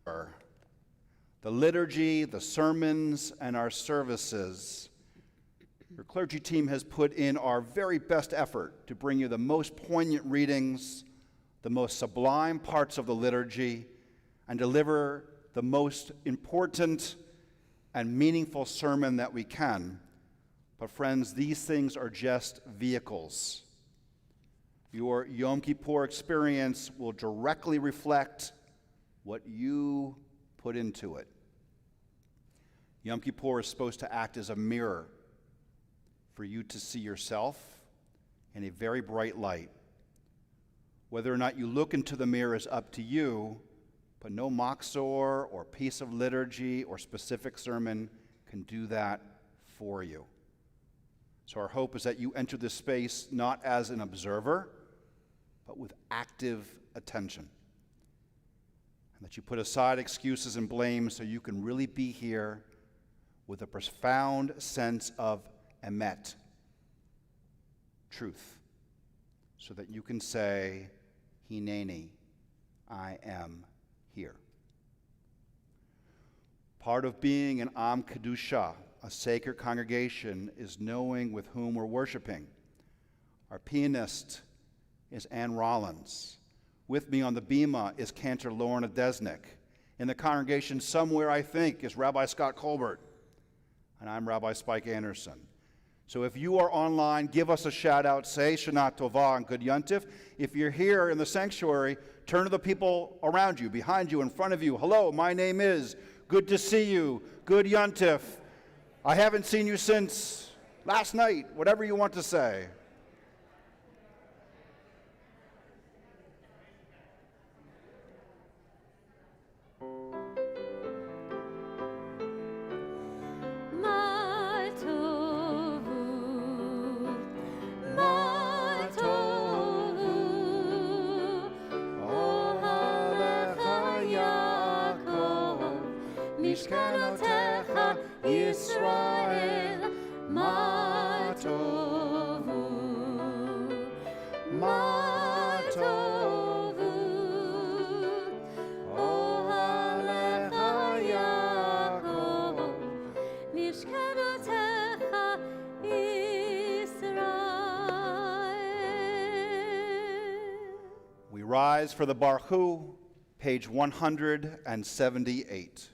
The liturgy, the sermons, and our services. Your clergy team has put in our very best effort to bring you the most poignant readings, the most sublime parts of the liturgy, and deliver the most important and meaningful sermon that we can. But friends, these things are just vehicles. Your Yom Kippur experience will directly reflect what you put into it. Yom Kippur is supposed to act as a mirror for you to see yourself in a very bright light. Whether or not you look into the mirror is up to you, but no machzor or piece of liturgy or specific sermon can do that for you. So our hope is that you enter this space not as an observer, but with active attention. And that you put aside excuses and blame so you can really be here with a profound sense of emet, truth, so that you can say, Hineni, I am here. Part of being an Am Kedusha, a sacred congregation, is knowing with whom we're worshiping. Our pianist is Ann Rollins. With me on the bima is Cantor Lorna Desnick. In the congregation somewhere, I think, is Rabbi Scott Colbert. And I'm Rabbi Spike Anderson. So if you are online, give us a shout out, say Shana Tova and Good Yontif. If you're here in the sanctuary, turn to the people around you, behind you, in front of you. Hello, my name is. Good to see you. Good Yontif. I haven't seen you since last night, whatever you want to say. Rise for the Baruch, page 178.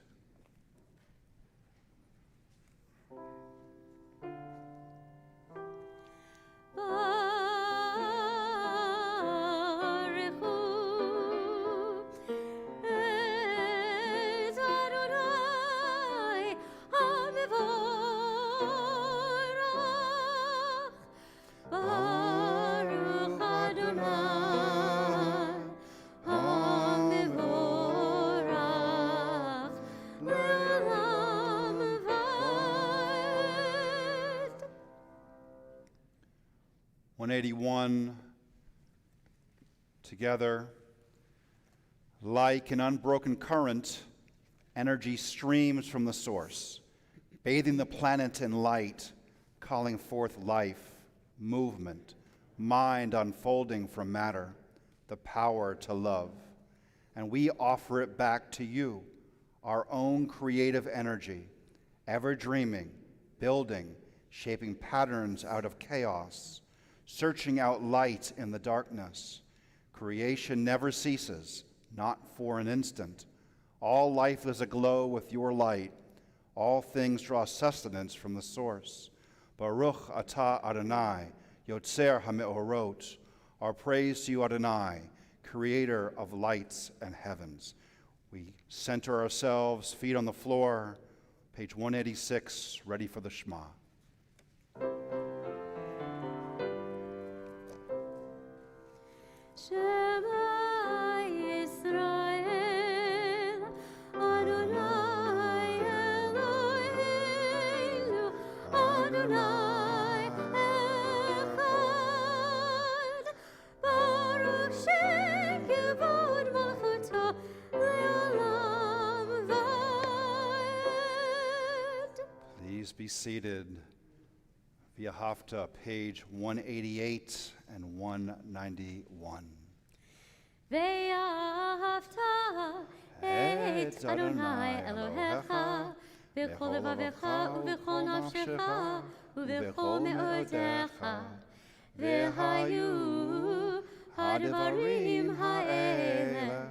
Together, like an unbroken current, energy streams from the source, bathing the planet in light, calling forth life, movement, mind unfolding from matter, the power to love. And we offer it back to you, our own creative energy, ever dreaming, building, shaping patterns out of chaos, searching out light in the darkness. Creation never ceases, not for an instant. All life is aglow with your light. All things draw sustenance from the source. Baruch atah Adonai, Yotzer HaMeorot. Our praise to you, Adonai, creator of lights and heavens. We center ourselves, feet on the floor, page 186, ready for the Shema. Shema Yisrael, Adonai Eloheinu, Adonai Echad, Baruch Shem Kevod Malchuto Le'olam Va'ed. Please be seated. Via Haftarah, page 188 and 191. Ve'ahavta את אדוני אלוהיך בכל לבבך ובכל נפשך ובכל מאודיך. והיו הדברים האלה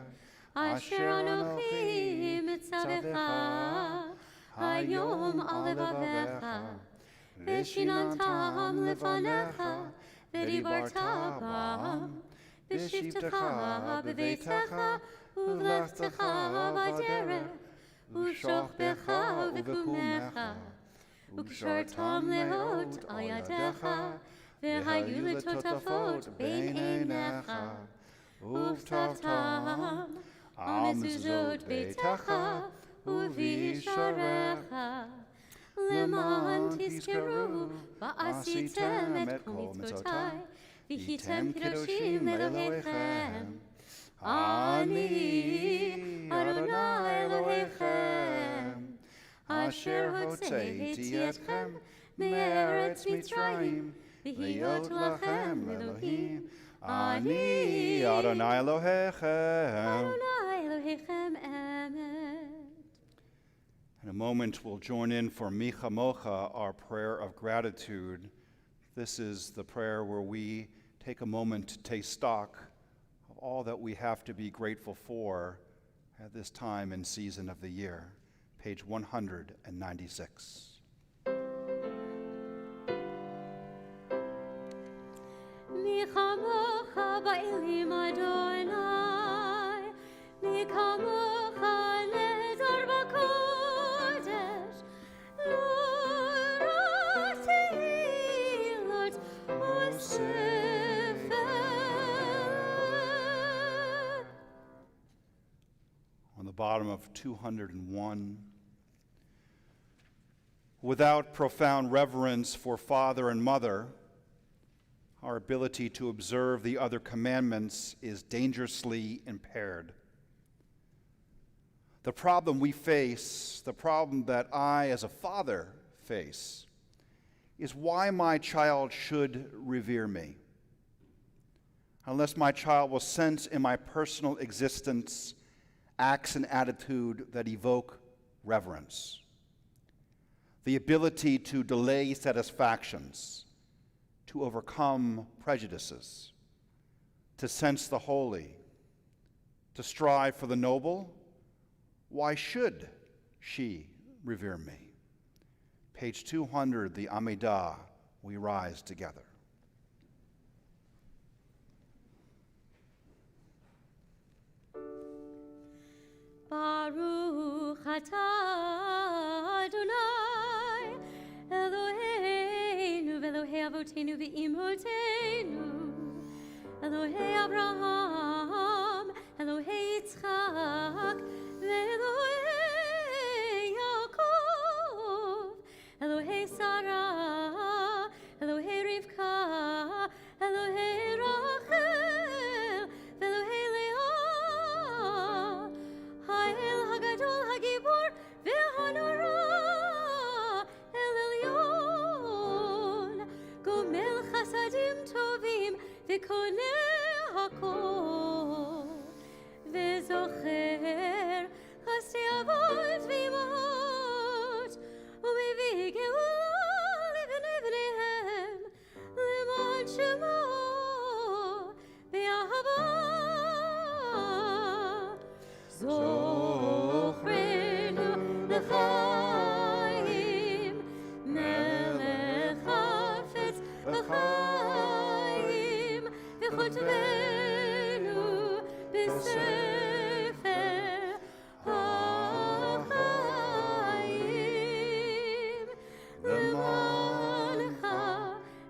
אשר אנוכי מצווך היום על לבביך, ושיננתם לפניך, ודיברת בם, בשבתך בביתך, ובלכתך בדרך, ושוכבך ובקומך, וקשרתם לאות על ידיך, והיו לטוטפות בין עיניך, וכתבתם על מזוזות ביתך ובישעריך, למען תזכרו ועשיתם את כל מצותי, והייתם קדושים לאלוהיכם. אני אדוני אלוהיכם, אשר הוצאתי אתכם מארץ מצרים, להיות לכם אלוהים. אני אדוני אלוהיכם. אדוני אלוהיכם אמת. In a moment, we'll join in for Micha Mocha, our prayer of gratitude. This is the prayer where we take a moment to take stock of all that we have to be grateful for at this time and season of the year. Page 196. מי כמוך באלים אדוני, מי כמוך נזר בקודש, לא תהילות וספר. On the bottom of 201. Without profound reverence for father and mother, our ability to observe the other commandments is dangerously impaired. The problem we face, the problem that I as a father face, is why my child should revere me. Unless my child will sense in my personal existence acts and attitude that evoke reverence. The ability to delay satisfactions, to overcome prejudices, to sense the holy, to strive for the noble. Why should she revere me? Page 200, the Amidah, we rise together. Baruch atah Adonai Eloheinu v'Elohei Avotenu v'Imotenu, Elohei Abraham, Elohei Yitzchak, v'Elohei Yaakov, Elohei Sarah, Elohei Rivka, Elohei Rachel, v'Elohei Leah, Ha'el Hagadol Hagibor v'Hanora, El Elyon, Gomel Chasadim Tovim v'Koneh Hakol, v'Zocher Chasdei Avot v'Imot, u'mevii Geula לבני בניהם, למען שמו באהבה. זוכרנו לחיים, מלך חפץ בחיים, וכותבנו בספר החיים. למענך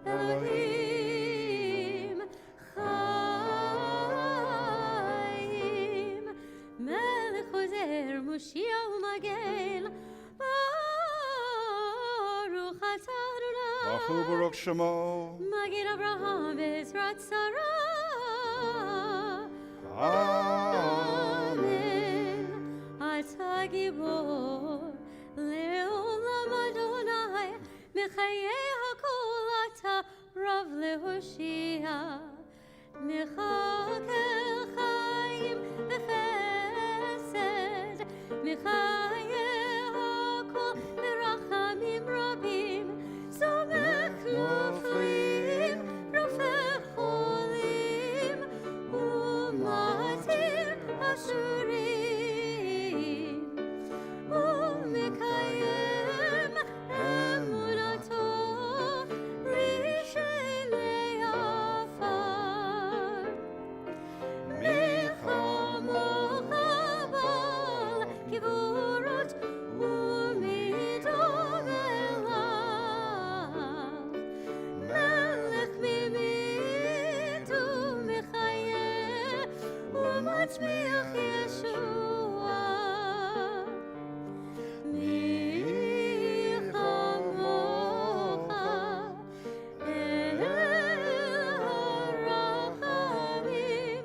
אלוהים חיים, מלך עוזר מושיע ומגן, ברוך אתה Baruch אדוני Baruch Shemo. מגן אברהם בעזרת שרה. Amen. אתה גיבור לעולם אדוני, מחיי הכל אתה רב להושיע, מחכה חיים וחסד מחיה הכל ברחמים רבים, סומך נופלים, רופא חולים, ומתיר אשורים, ומקיים אמונתו רשעי עפר. מי כמוך בעל גבורות ומי דומה לך, מלך ממית ומחיה ומצמיח ישועה. מי כמוך אל הרחמים,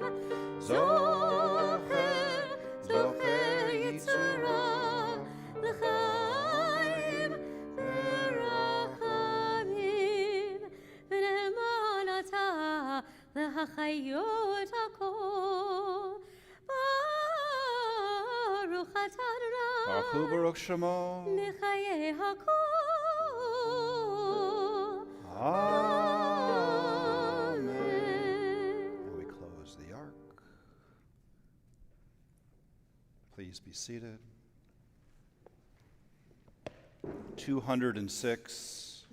זוכר יצרה לחיים ברחמים, ונאמן אתה להחיות הכל. ברוך אתה Baruch אדוני Hu Baruch Shemo. מחיי הכל. Amen. And we close the ark. Please be seated. 206.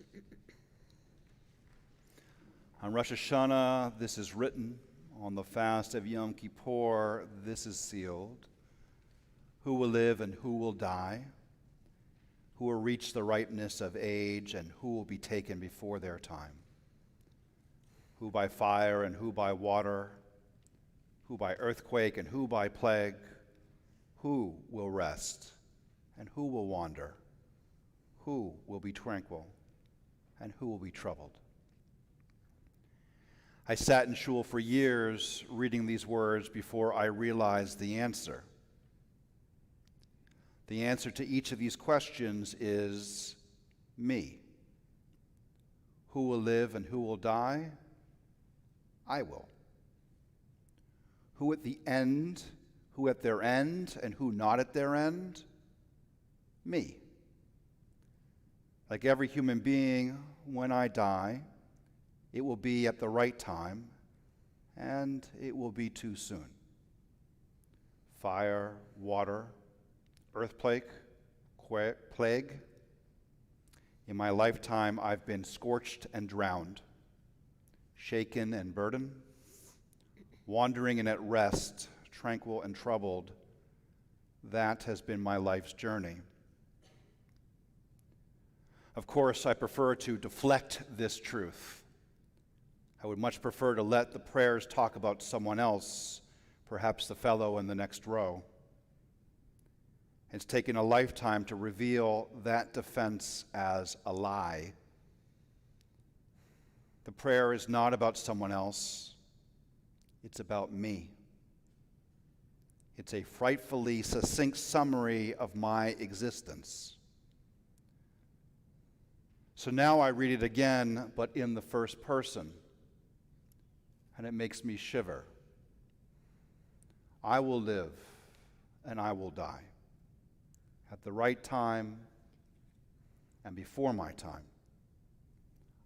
On Rosh Hashanah, this is written. On the fast of Yom Kippur, this is sealed. Who will live and who will die? Who will reach the ripeness of age and who will be taken before their time? Who by fire and who by water? Who by earthquake and who by plague? Who will rest and who will wander? Who will be tranquil and who will be troubled? I sat in shul for years reading these words before I realized the answer. The answer to each of these questions is me. Who will live and who will die? I will. Who at the end, who at their end, and who not at their end? Me. Like every human being, when I die, it will be at the right time, and it will be too soon. Fire, water, earthquake, plague. In my lifetime, I've been scorched and drowned, shaken and burdened, wandering and at rest, tranquil and troubled. That has been my life's journey. Of course, I prefer to deflect this truth. I would much prefer to let the prayers talk about someone else, perhaps the fellow in the next row. It's taken a lifetime to reveal that defense as a lie. The prayer is not about someone else. It's about me. It's a frightfully succinct summary of my existence. So now I read it again, but in the first person, and it makes me shiver. I will live and I will die at the right time and before my time.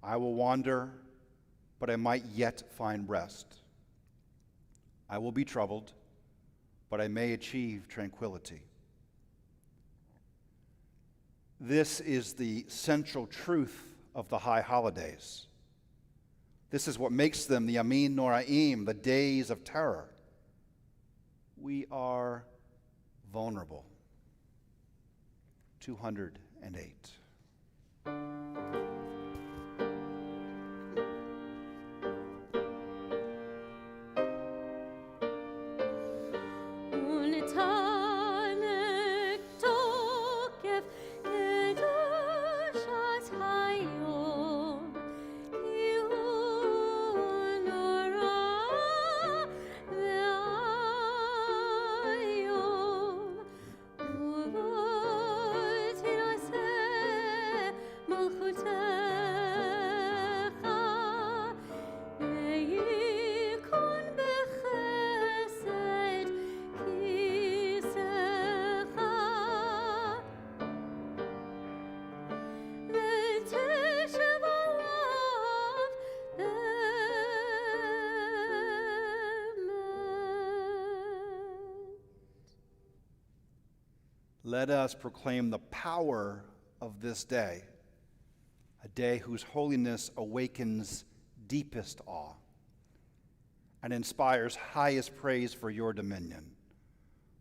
I will wander, but I might yet find rest. I will be troubled, but I may achieve tranquility. This is the central truth of the high holidays. This is what makes them the Yamin Noraim, the days of terror. We are vulnerable. 208. מלכות Let us proclaim the power of this day, a day whose holiness awakens deepest awe and inspires highest praise for your dominion.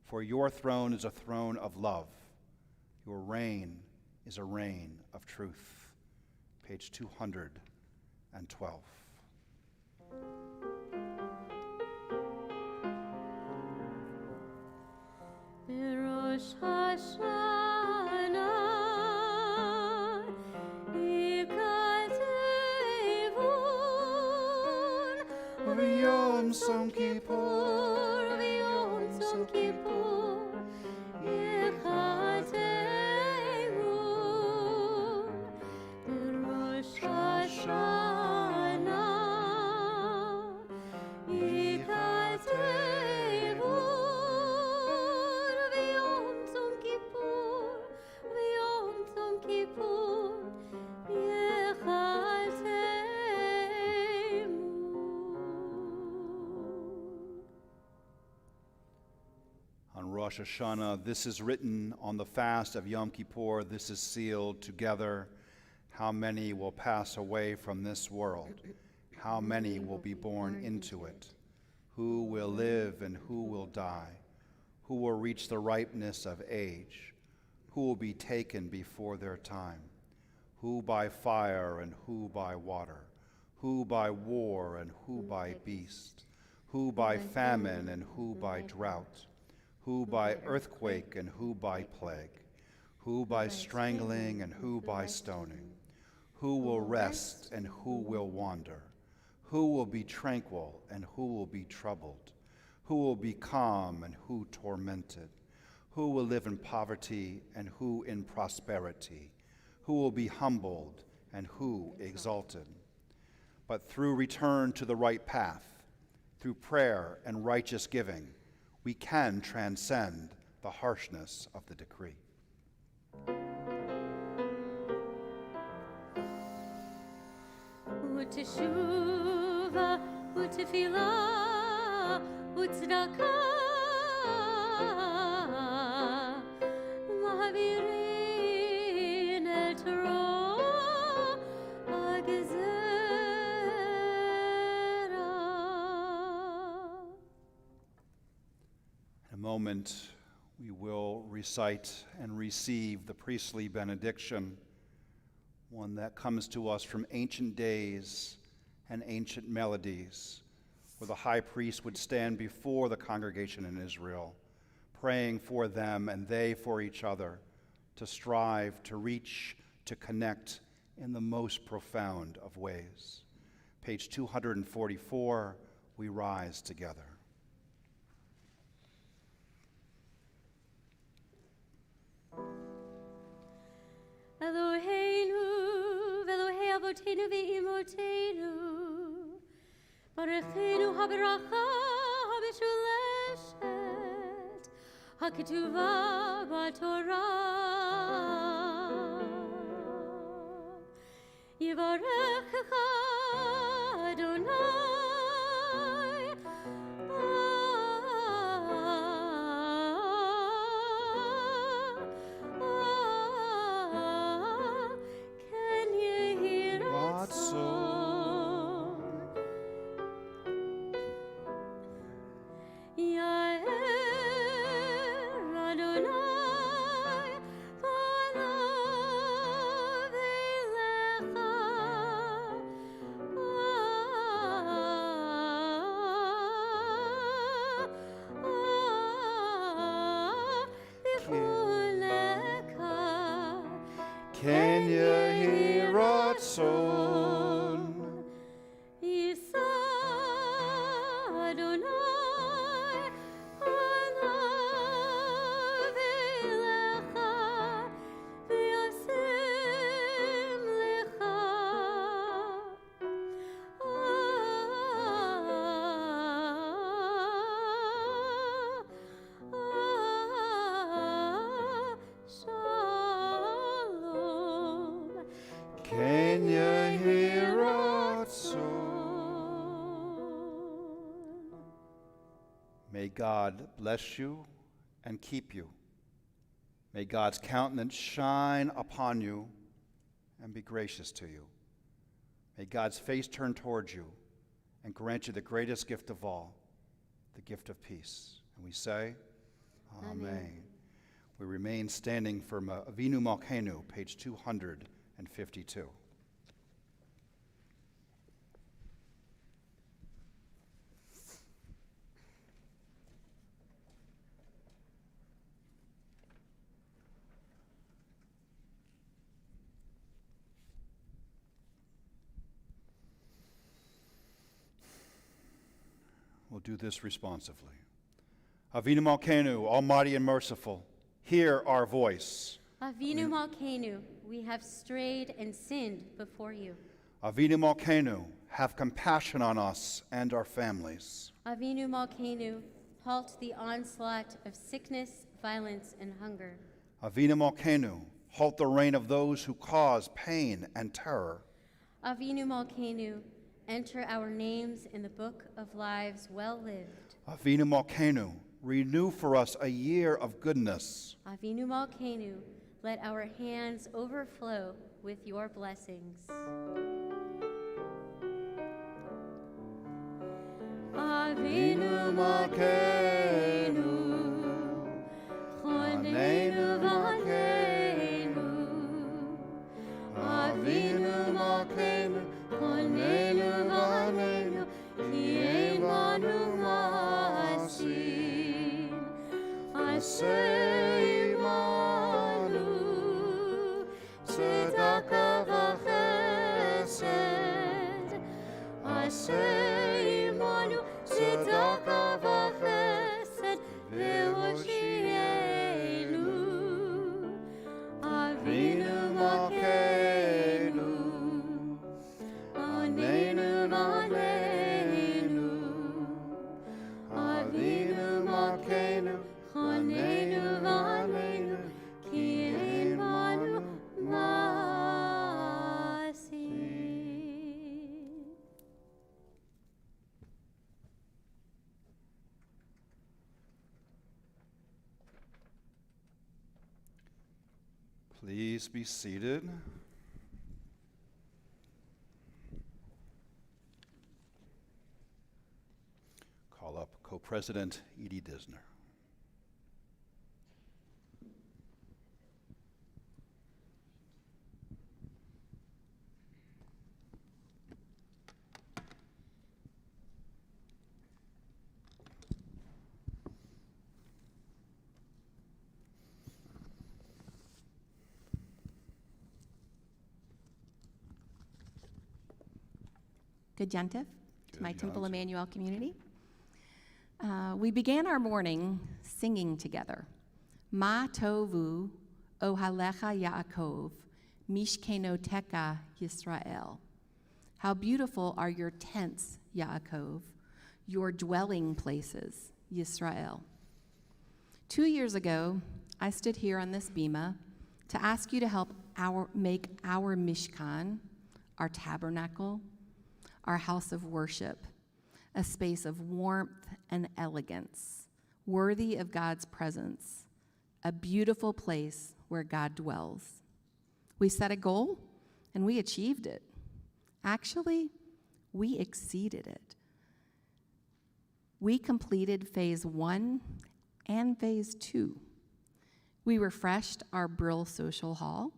For your throne is a throne of love. Your reign is a reign of truth. Page 212. Rosh Hashanah, Ikatevun, V'yom Som Kippur, V'yom Som Kippur, Ikatevun, Rosh Hashanah, Ikatevun, V'yom Som Kippur, V'yom Som Kippur, On Rosh Hashanah, this is written. On the fast of Yom Kippur, this is sealed together. How many will pass away from this world? How many will be born into it? Who will live and who will die? Who will reach the ripeness of age? Who will be taken before their time? Who by fire and who by water? Who by war and who by beast? Who by famine and who by drought? Who by earthquake and who by plague? Who by strangling and who by stoning? Who will rest and who will wander? Who will be tranquil and who will be troubled? Who will be calm and who tormented? Who will live in poverty and who in prosperity? Who will be humbled and who exalted? But through return to the right path, through prayer and righteous giving, we can transcend the harshness of the decree. Uteshuva, utefila, utzdaka, mahavirin el Torah hagezera. In a moment, we will recite and receive the priestly benediction, one that comes to us from ancient days and ancient melodies, where the high priest would stand before the congregation in Israel, praying for them and they for each other, to strive, to reach, to connect in the most profound of ways. Page 244, we rise together. Eloheinu, Elohei Avotenu ve'imotenu, Barechenu habracha hamishuleshet, hakituva b'Torah. Yivarechecha Adonai, Ken yehi ratzon. Yair Adonai panav elecha, v'chuleka. Ken yehi ratzon. Yisa Adonai panav elecha, v'yasim lecha. Shalom. Ken yehi ratzon. May God bless you and keep you. May God's countenance shine upon you and be gracious to you. May God's face turn towards you and grant you the greatest gift of all, the gift of peace. And we say, Amen. We remain standing for Avinu Malkeinu, page 252. We'll do this responsively. Avinu Malkeinu, almighty and merciful, hear our voice. Avinu Malkeinu, we have strayed and sinned before you. Avinu Malkeinu, have compassion on us and our families. Avinu Malkeinu, halt the onslaught of sickness, violence, and hunger. Avinu Malkeinu, halt the reign of those who cause pain and terror. Avinu Malkeinu, enter our names in the book of lives well lived. Avinu Malkeinu, renew for us a year of goodness. Avinu Malkeinu, let our hands overflow with your blessings. Avinu Malkeinu, Choneinu Malkeinu, Avinu Malkeinu, Choneinu Malkeinu, Ki Emanu-El, Asher Imanu, Tzedakah v'chesed, Asher Imanu, Tzedakah v'chesed, ve'hoshienu, Avinu Malkeinu, Oneinu V'aleinu, Avinu Malkeinu, Oneinu V'aleinu, Ki Emanu-El. Please be seated. Call up Co-President Edie Disner. Good Yantif Good to my Temple Yantif. Emanu-El community. We began our morning singing together. Ma tovu ohalecha Yaakov, mishkenoteka Yisrael. How beautiful are your tents, Yaakov, your dwelling places, Yisrael. 2 years ago, I stood here on this bima to ask you to help make our Mishkan, our tabernacle, our house of worship, a space of warmth and elegance, worthy of God's presence, a beautiful place where God dwells. We set a goal, and we achieved it. Actually, we exceeded it. We completed phase 1 and phase 2. We refreshed our Brill Social Hall.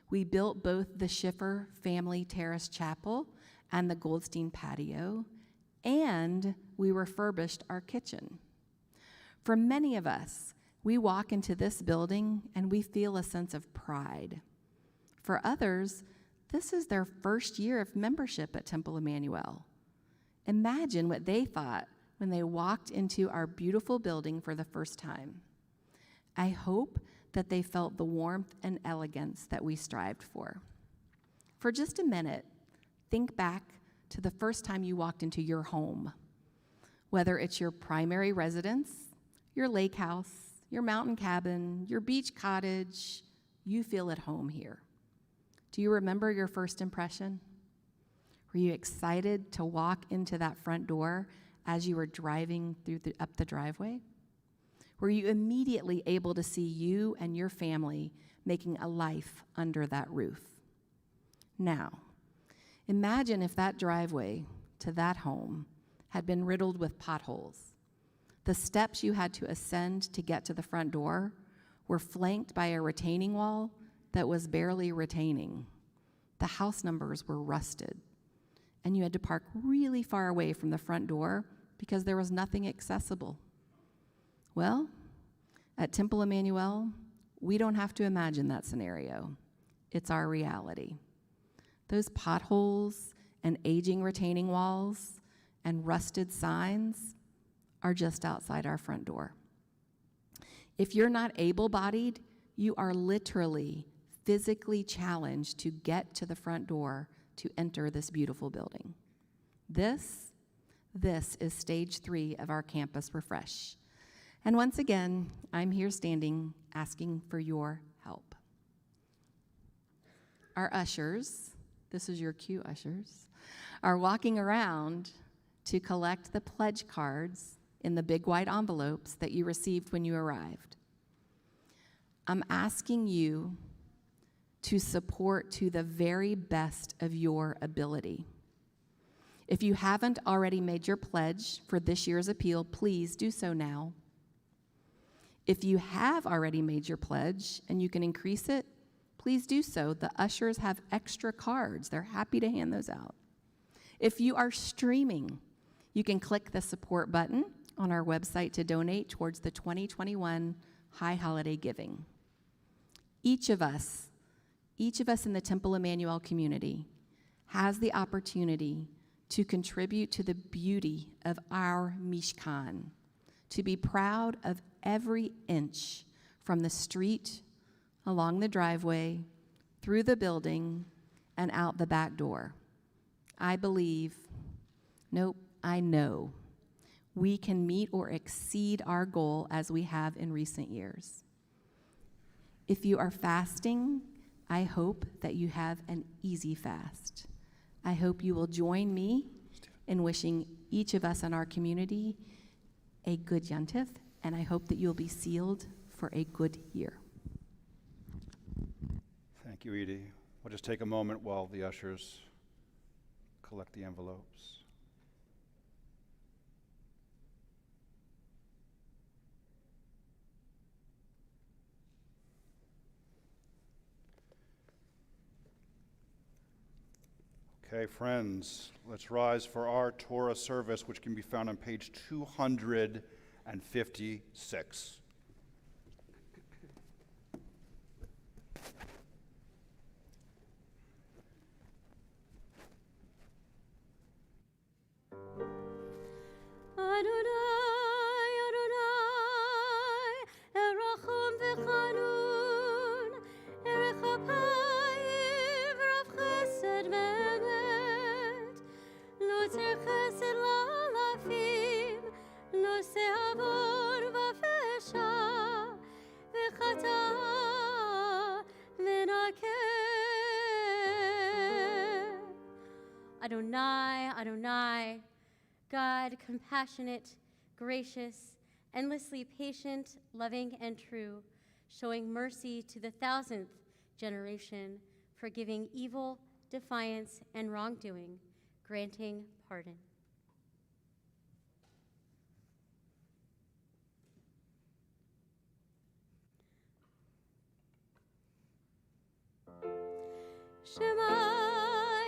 We built both the Schiffer Family Terrace Chapel and the Goldstein patio, and we refurbished our kitchen. For many of us, we walk into this building and we feel a sense of pride. For others, this is their first year of membership at Temple Emanu-El. Imagine what they thought when they walked into our beautiful building for the first time. I hope that they felt the warmth and elegance that we strived for. For just a minute, think back to the first time you walked into your home, whether it's your primary residence, your lake house, your mountain cabin, your beach cottage, you feel at home here. Do you remember your first impression? Were you excited to walk into that front door as you were driving up the driveway? Were you immediately able to see you and your family making a life under that roof? Now, imagine if that driveway to that home had been riddled with potholes. The steps you had to ascend to get to the front door were flanked by a retaining wall that was barely retaining. The house numbers were rusted, and you had to park really far away from the front door because there was nothing accessible. Well, at Temple Emanu-El, we don't have to imagine that scenario. It's our reality. Those potholes and aging retaining walls and rusted signs are just outside our front door. If you're not able-bodied, you are literally physically challenged to get to the front door to enter this beautiful building. This is stage 3 of our campus refresh. And once again, I'm here standing asking for your help. Our ushers, this is your cue ushers, are walking around to collect the pledge cards in the big white envelopes that you received when you arrived. I'm asking you to support to the very best of your ability. If you haven't already made your pledge for this year's appeal, please do so now. If you have already made your pledge and you can increase it, please do so. The ushers have extra cards. They're happy to hand those out. If you are streaming, you can click the support button on our website to donate towards the 2021 High Holiday Giving. Each of us in the Temple Emanu-El community has the opportunity to contribute to the beauty of our Mishkan, to be proud of every inch from the street, along the driveway, through the building, and out the back door. I know we can meet or exceed our goal as we have in recent years. If you are fasting, I hope that you have an easy fast. I hope you will join me in wishing each of us in our community a good Yontif, and I hope that you'll be sealed for a good year. Thank you, Edie. We'll just take a moment while the ushers collect the envelopes. Okay, friends, let's rise for our Torah service, which can be found on page 256. Adonai, God, compassionate, gracious, endlessly patient, loving, and true, showing mercy to the 1,000th generation, forgiving evil, defiance, and wrongdoing, granting pardon. Shema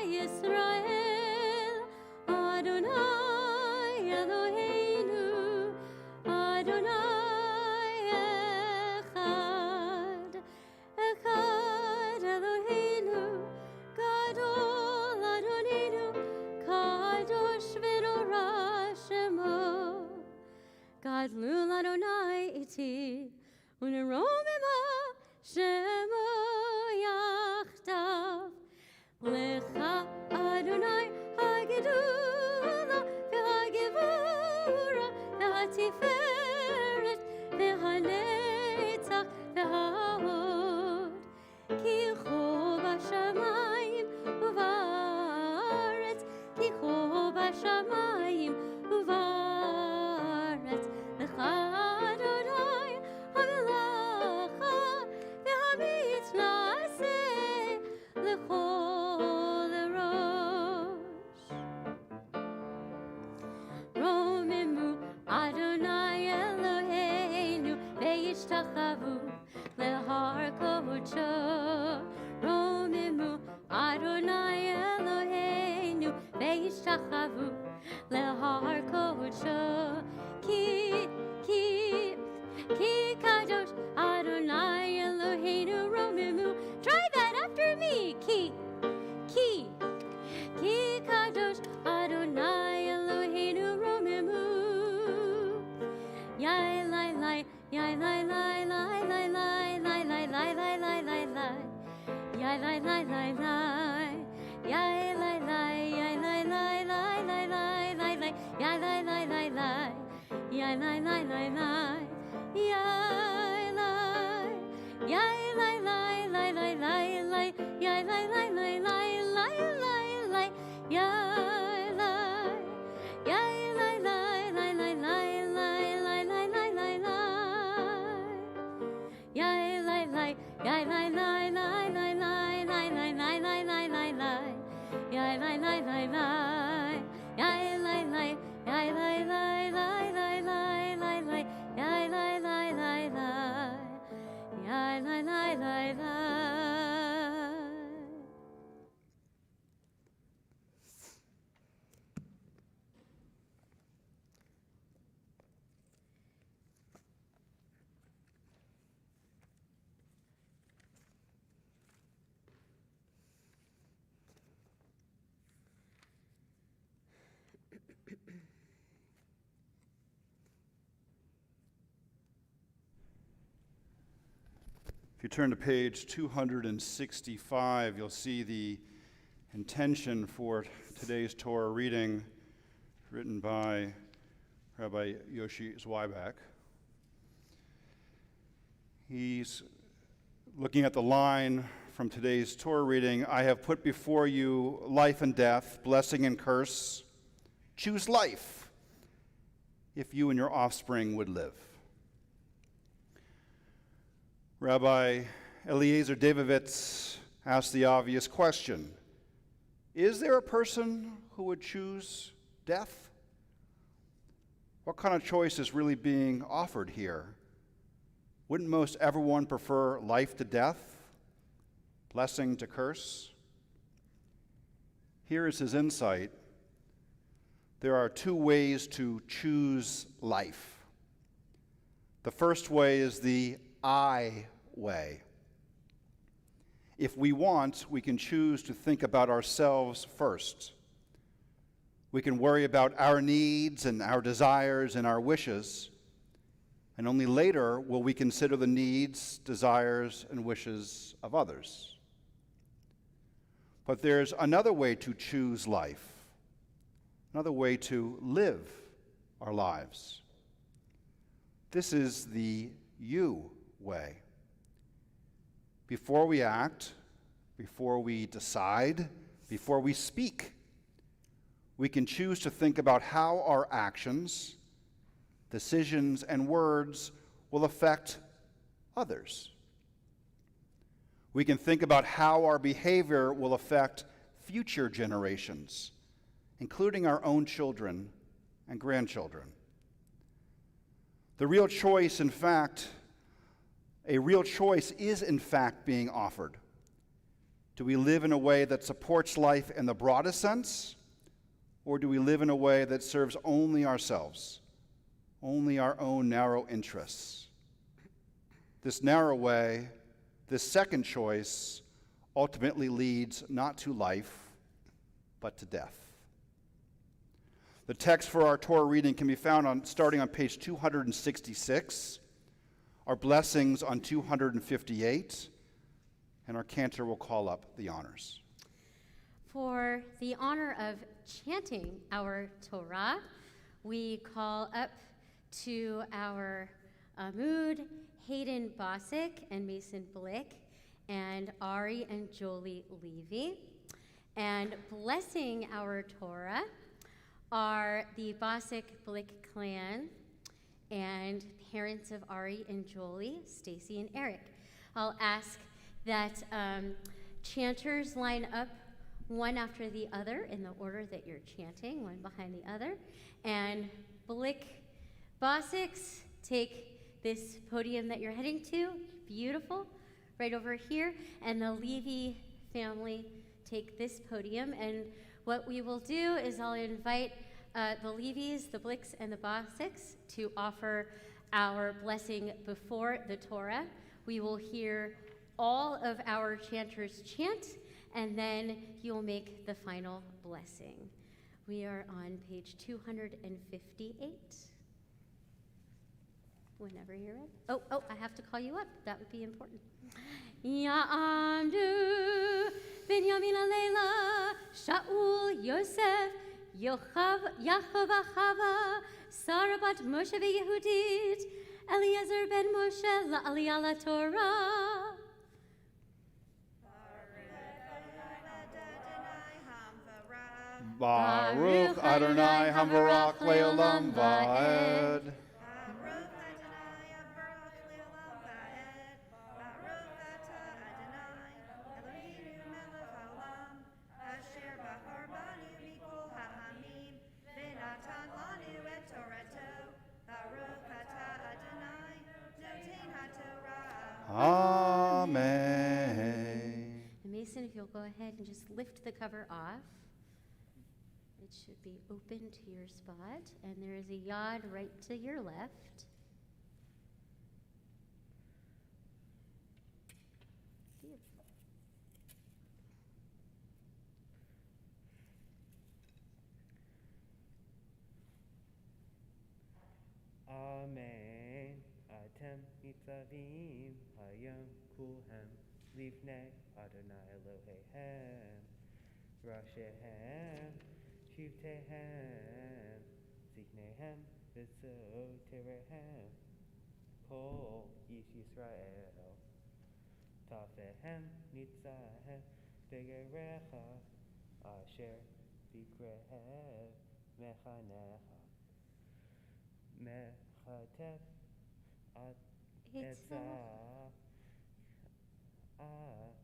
Yisrael, Adonai Eloheinu, Adonai Echad, Echad Eloheinu, Gadol Adoninu, Kadosh v'norah Shemo, Gadlul Adonai iti, u'nerom ema Shemo yachdav, Lecha Adonai ya lai lai lai lai, ya lai lai, ya lai lai lai lai lai lai lai, ya lai lai lai lai, ya lai lai lai lai, ya lai, ya lai lai lai lai lai lai, ya lai lai lai lai lai lai lai, ya lai, ya lai lai lai lai lai lai lai lai lai lai lai, ya lai lai, ya lai lai lai lai lai lai lai lai lai lai lai lai, ya lai lai lai lai, ya lai lai, ya lai lai lai lai lai lai lai, ya lai lai lai lai, ya lai lai lai lai. If you turn to page 265, you'll see the intention for today's Torah reading written by Rabbi Yoshi Zweiback. He's looking at the line from today's Torah reading, I have put before you life and death, blessing and curse. Choose life if you and your offspring would live. Rabbi Eliezer Davovitz asked the obvious question, is there a person who would choose death? What kind of choice is really being offered here? Wouldn't most everyone prefer life to death, blessing to curse? Here is his insight. There are two ways to choose life. The first way is the I way. If we want, we can choose to think about ourselves first. We can worry about our needs and our desires and our wishes, and only later will we consider the needs, desires, and wishes of others. But there's another way to choose life, another way to live our lives. This is the you way. Before we act, before we decide, before we speak, we can choose to think about how our actions, decisions, and words will affect others. We can think about how our behavior will affect future generations, including our own children and grandchildren. The real choice, in fact, a real choice is in fact being offered. Do we live in a way that supports life in the broadest sense, or do we live in a way that serves only ourselves, only our own narrow interests? This narrow way, this second choice, ultimately leads not to life, but to death. The text for our Torah reading can be found starting on page 266, our blessings on 258, and our cantor will call up the honors. For the honor of chanting our Torah, we call up to our Amud, Hayden Bosick and Mason Blick, and Ari and Jolie Levy. And blessing our Torah are the Bosick Blick clan and parents of Ari and Jolie, Stacy and Eric. I'll ask that chanters line up one after the other in the order that you're chanting, one behind the other. And Blick Bosicks, take this podium that you're heading to, beautiful, right over here. And the Levy family, take this podium. And what we will do is I'll invite the Levies, the Blicks, and the Bosicks to offer our blessing before the Torah. We will hear all of our chanters chant, and then you'll make the final blessing. We are on page 258. Whenever you're ready. Oh, I have to call you up. That would be important. Ya'amdu Binyamin Alela, Shaul, Yosef, Yaakov Chava, Sarah bat Moshe v'Yehudit, Eliezer ben Moshe la'aliyah laTorah. Baruch Adonai Hamvarach Le'olam Va'ed. Amen. Mason, if you'll go ahead and just lift the cover off. It should be open to your spot, and there is a yod right to your left. Beautiful. Amen. Atem nitzavim hayom kulhem lifnei Adonai Elohehem Rashehem Shivtehem Ziknehem V'soterehem Kol Yish Yisrael Tafehem Nitzahem Begerecha Asher Bikrehem Mechanecha Mechatef Ad Etzah Ad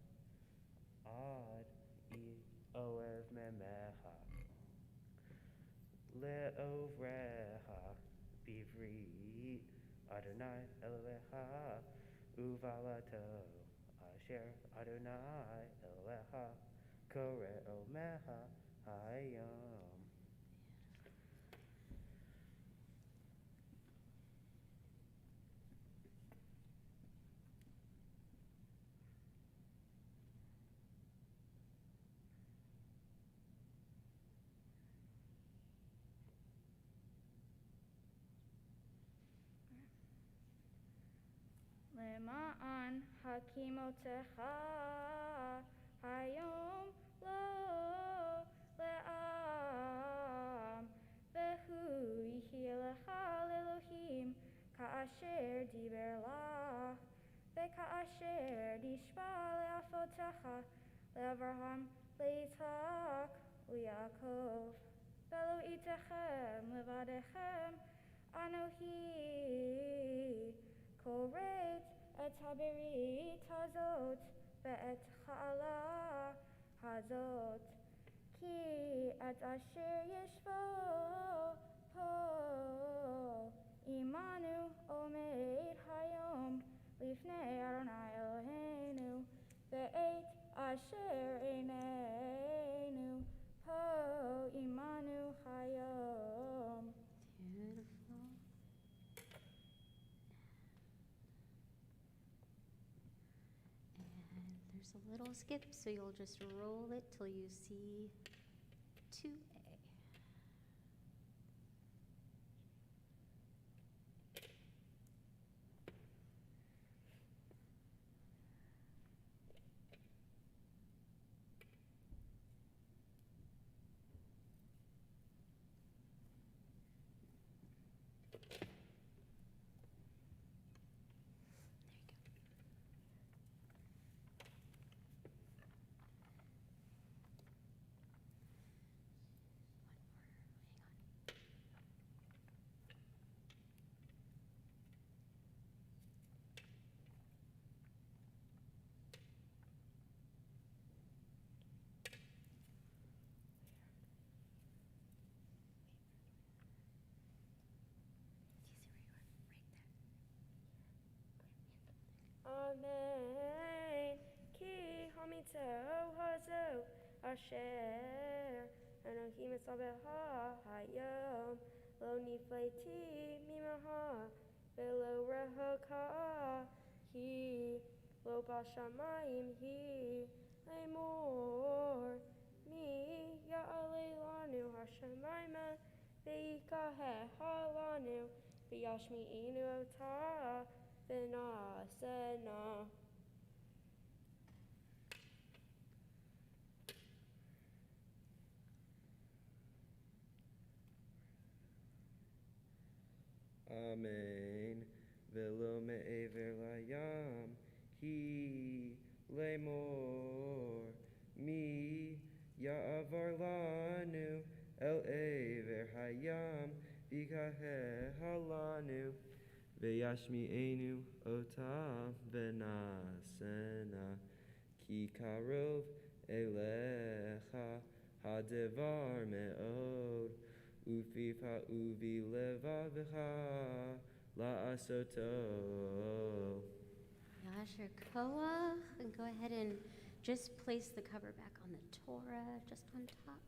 Oev Memecha Le'ovrecha Bivrit Adonai Elohecha Uvalato Asher Adonai Elohecha Kore Omecha Hayom. Lema'an hakimotecha hayom lo le'am vehu yihi lecha le'elohim ka'asher diber lach ve'ka'asher nishba le'afotecha le'avraham le'yitzhak le'yaakov ve'lo itechem levadechem anohi Koret et haberit hazot ve'et ha'ala hazot ki et asher yeshvo po imanu omeid hayom lifnei Adonai Eloheinu ve'et asher einenu po imanu hayom. Beautiful. There's a little skip, so you'll just roll it till you see 2A. Amen. Ki hamito hazo asher Elohim esabeha hayom lo nifleti mimaha velo rehoka hi lo bashamayim hi lemor mi ya'ale lanu hashamayma ve'ikahe halanu ve'yashmi'inu otah V'nasena. Amen. Velo me'ever layam, hi lemor, mi ya'avar lanu, el ever hayam, vikahe halanu, veyashmi'enu otam venasena, ki karov elecha hadevar me'od, ufifa uvi levavecha la'asoto. Yasher Koach. And go ahead and just place the cover back on the Torah, just on top.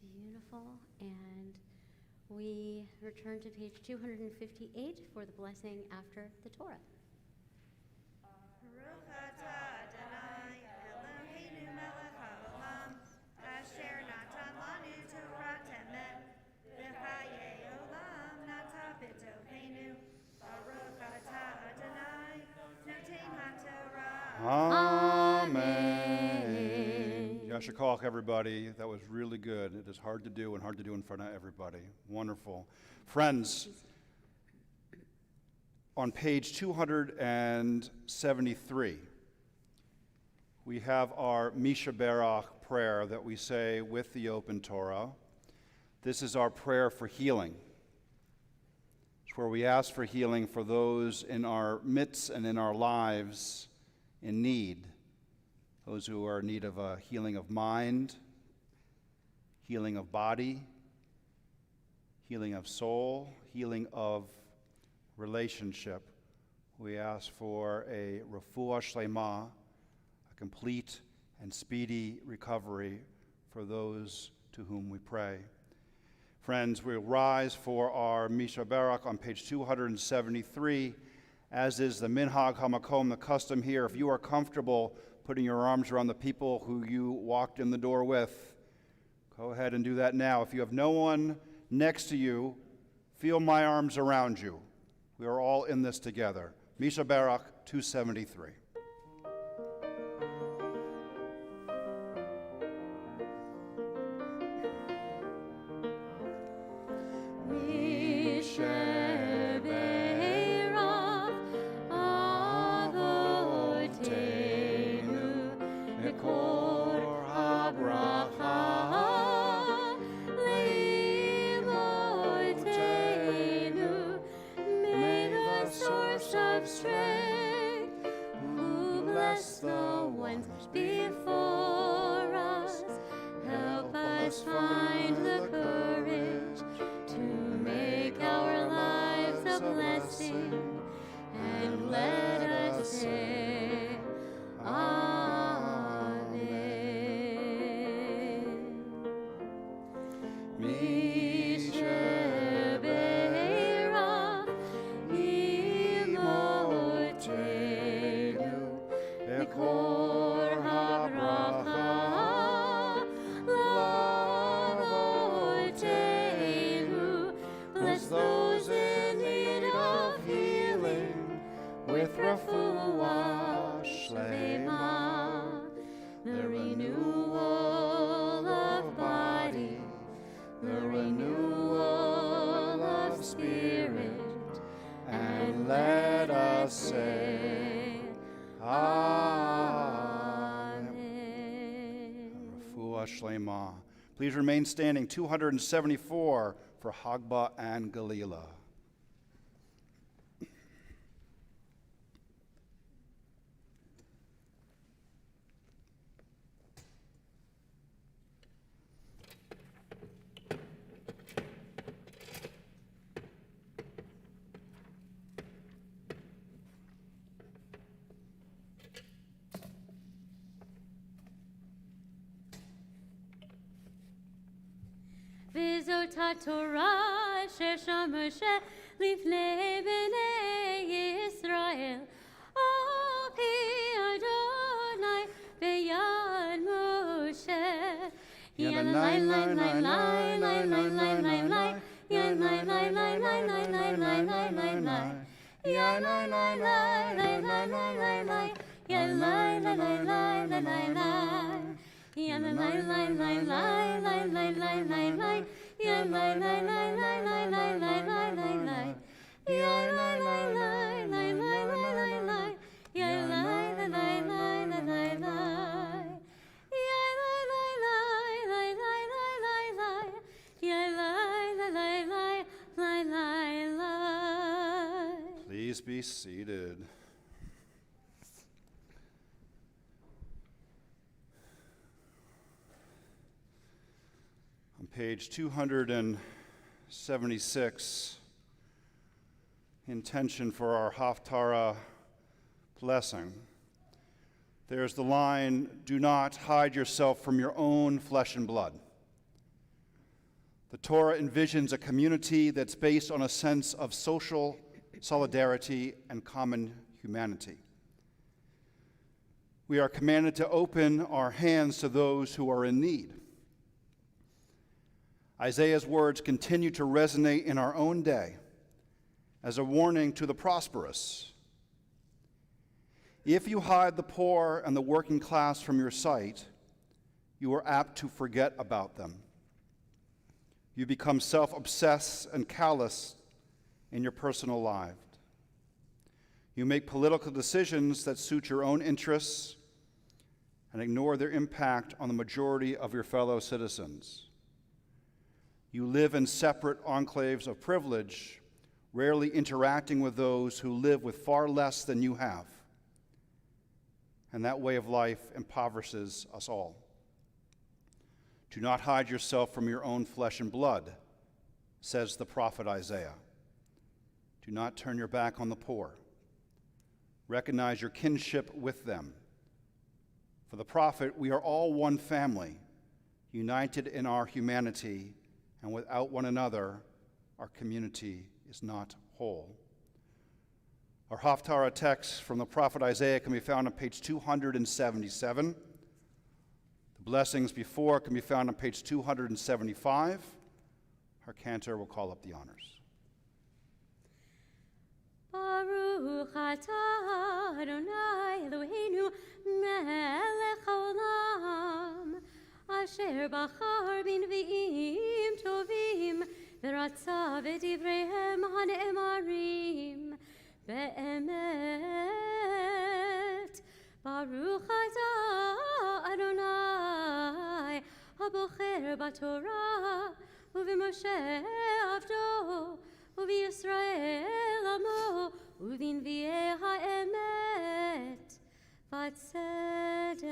Beautiful. And we return to page 258 for the blessing after the Torah. Baruch atah Adonai Eloheinu melech haolam, asher natan lanu Torah emet, v'chayei olam nata b'tocheinu. Baruch atah Adonai noten haTorah. Amen. Yasher Koach, everybody. That was really good. It is hard to do and hard to do in front of everybody. Wonderful. Friends, on page 273, we have our Misha Berach prayer that we say with the open Torah. This is our prayer for healing. It's where we ask for healing for those in our midst and in our lives in need. Those who are in need of a healing of mind, healing of body, healing of soul, healing of relationship. We ask for a refuah shlema, a complete and speedy recovery for those to whom we pray. Friends, we'll rise for our Misha Berach on page 273, as is the Minhag HaMakom, the custom here. If you are comfortable putting your arms around the people who you walked in the door with, go ahead and do that now. If you have no one next to you, feel my arms around you. We are all in this together. Misha Berach 273. Find the courage to make our lives a blessing, and let us say, Amen. Mishe Berach Imotenu Ekor HaBracha those in need of healing with refuah shlema, the renewal of body, the renewal of spirit, and let us say, Amen. Refuah shlema. Please remain standing. 274 for Hagba and Galila. וזאת התורה אשר משה לפני בני ישראל, על פי אדוני ביד משה. Please be seated. On page 276, intention for our Haftarah blessing, there's the line, "Do not hide yourself from your own flesh and blood." The Torah envisions a community that's based on a sense of social solidarity and common humanity. We are commanded to open our hands to those who are in need. Isaiah's words continue to resonate in our own day as a warning to the prosperous. If you hide the poor and the working class from your sight, you are apt to forget about them. You become self-obsessed and callous in your personal life. You make political decisions that suit your own interests and ignore their impact on the majority of your fellow citizens. You live in separate enclaves of privilege, rarely interacting with those who live with far less than you have. And that way of life impoverishes us all. Do not hide yourself from your own flesh and blood, says the prophet Isaiah. Do not turn your back on the poor. Recognize your kinship with them. For the prophet, we are all one family, united in our humanity, and without one another, our community is not whole. Our Haftarah text from the prophet Isaiah can be found on page 277. The blessings before can be found on page 275. Our cantor will call up the honors. Baruch atah Adonai Eloheinu melech haolam asher bachar b'nvi'im tovim v'ratza v'divreihem hane'emarim be'emet. Baruch atah Adonai habocher b'Torah u'v'Moshe avdo u'v'Yisrael amo u'v'nvi'ei ha'emet v'tzedek.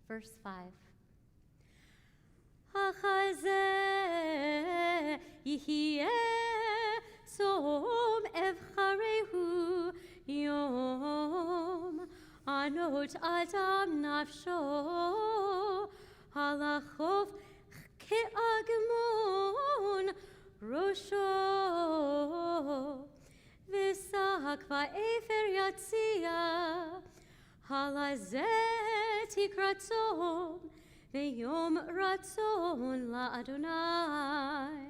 Verse 5. Hachazeh yihyeh tzom evcharehu yom anot adam nafsho halachof ke'agmon rosho v'sak va'efer yatzia halazeh tikra tzom v'yom ratzon la'Adonai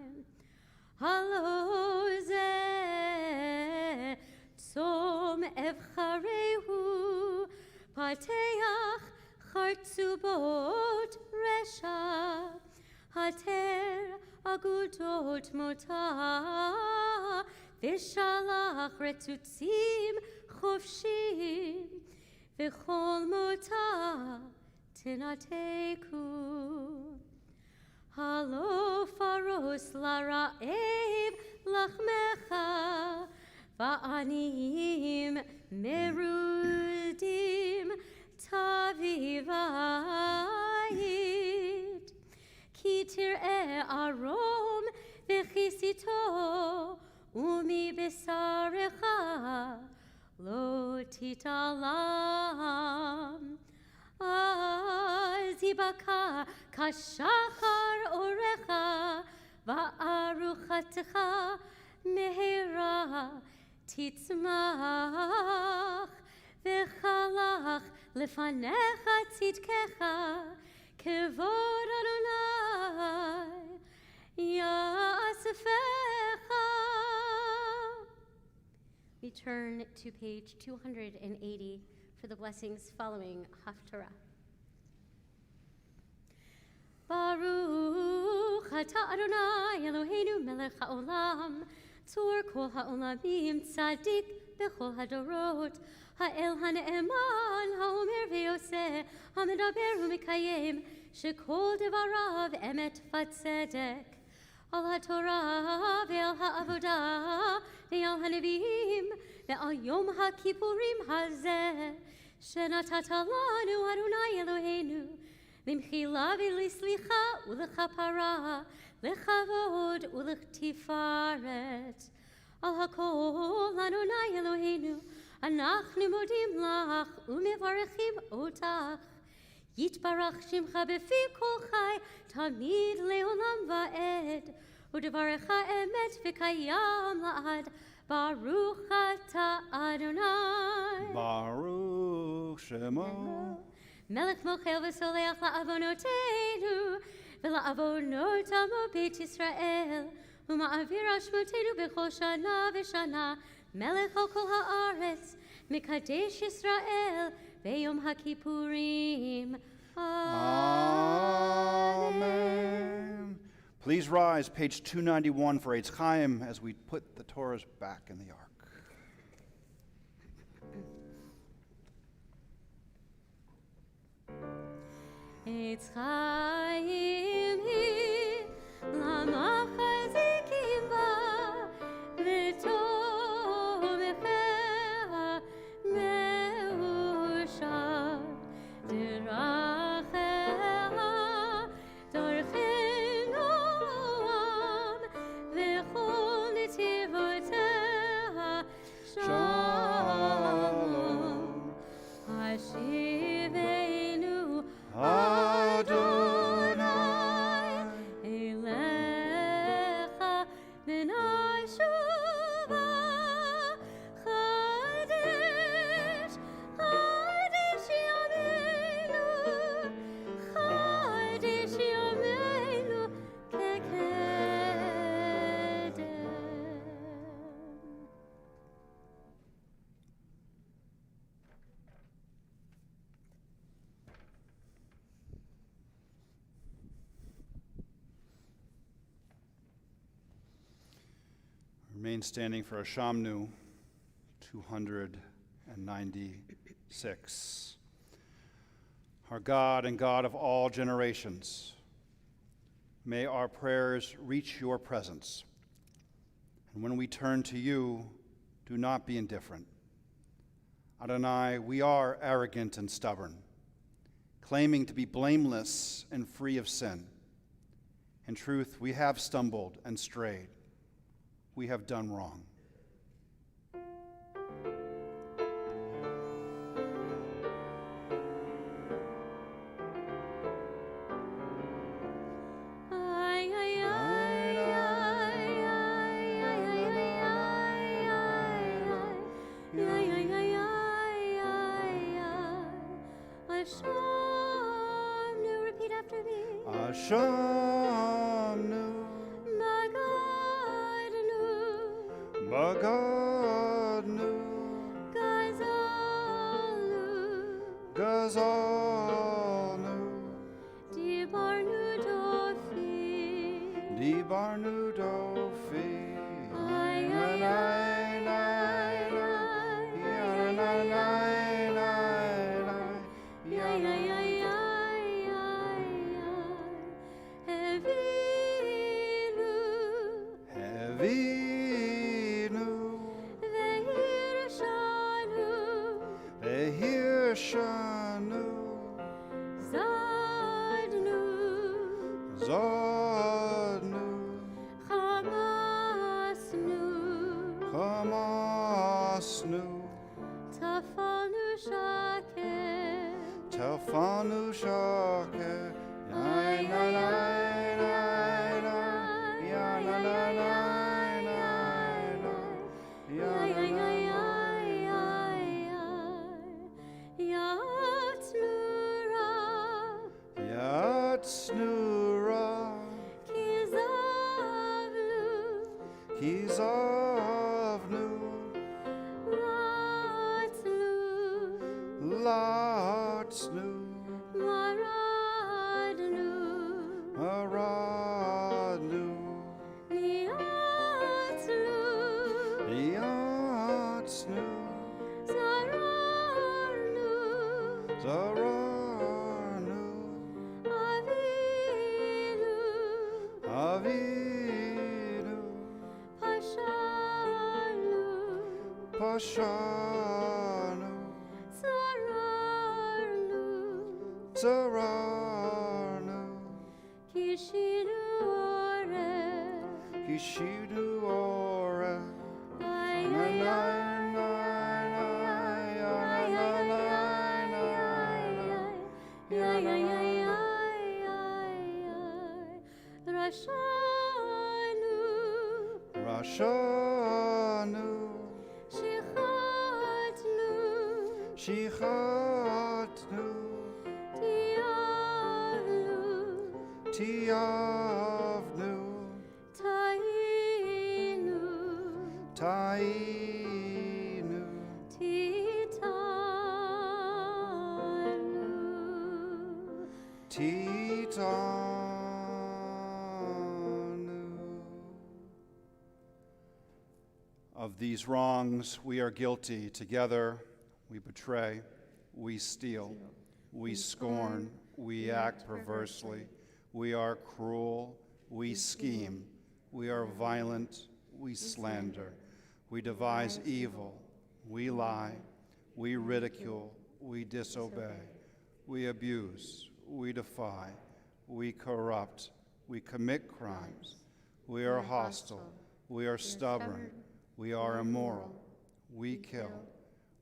halozeh tzom evcharehu pateach chartzubot resha hater agudot motah v'shalach retzutzim chofshim v'chol motah tinateku halo faros la'ra'ev lachmecha va'aniyim merudim tavivayit ki tir'eh arom v'chisito umi besarecha lo titalam azibaka kashachar orecha va'aruchatcha mehera titzmach v'chalach lefanecha tzidkecha kevod Adonai yasefecha. We we turn to page 280 for the blessings following Haftarah. Baruch atah Adonai Eloheinu melech haolam, tzur kol haolamim, tzadik bechol hadorot, ha'el ha'ne'eman, ha'omer ve'yoseh, ha'medaber u'mekayem, shekol devarav emet v'tzedek. Al ha'torah ve'al ha'avodah ve'al ha'nevi'im ve'al yom ha'kippurim hazeh, shenatata lanu Adonai Eloheinu, למחילה ולסליחה ולכפרה, לכבוד ולתפארת. על הכל, אדוני אלוהינו, אנחנו מודים לך ומברכים אותך. יתברך שמך בפי כל חי, תמיד לעולם ועד. ודברך אמת וקיים לעד. ברוך אתה אדוני. Baruch Shemo. מלך מוחל וסולח לעוונותינו ולעוונות עמו בית ישראל, ומעביר אשמותינו בכל שנה ושנה, מלך על כל הארץ, מקדש ישראל ביום הכיפורים. Amen. Please rise, page 291 for Eitz Chaim, as we put the Torahs back in the ark. Eitz Chaim hi l'machazikim ba v'tomechea me'ushar derachea dorchenoam v'chol netivoteha shalom Hashiveinu Adonai Elecha v'nashuva Chadesh Chadesh Yameinu Chadesh Yameinu Kekedem. Remain standing for Ashamnu 296. Our God and God of all generations, may our prayers reach your presence. And when we turn to you, do not be indifferent. Adonai, we are arrogant and stubborn, claiming to be blameless and free of sin. In truth, we have stumbled and strayed. We have done wrong. Ashamnu, repeat after me. Ashamnu, Magadnu, Gazalnu, Gazalnu, Dibarnu Dofi, Dibarnu Dofi, Hevinu, Vehirshanu, Zadnu, Zadnu, Chamasnu, Hamasnu, Tafalnu Shaker, Tafanu Shaker, Yatsnura, Kizavnu, Kizavnu, Pashanu, Sararnu, Zararnu, Kishidu Ore, Kishidu Ora, Ay, na ay, na ay, na Rashanu, Rashanu, Shichatnu, Shichatnu, Tiavnu, Tiavnu, Tainu, Tainu, Titanu. Titanu. Of these wrongs we are guilty. Together we betray, we steal, we scorn, we act perversely, we are cruel, we scheme, we are violent, we slander, we devise evil, we lie, we ridicule, we disobey, we abuse, we defy, we corrupt, we commit crimes, we are hostile, we are stubborn, we are immoral, we kill,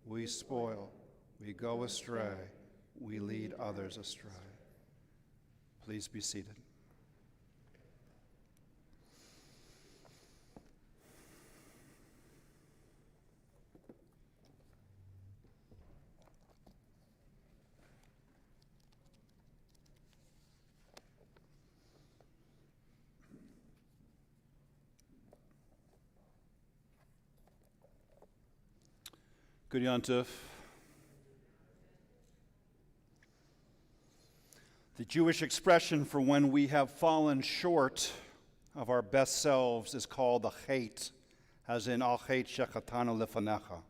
we spoil, we go astray, we lead others astray. Please be seated. Good Yontif. The Jewish expression for when we have fallen short of our best selves is called the chet, as in al chet shechatanu lefanecha.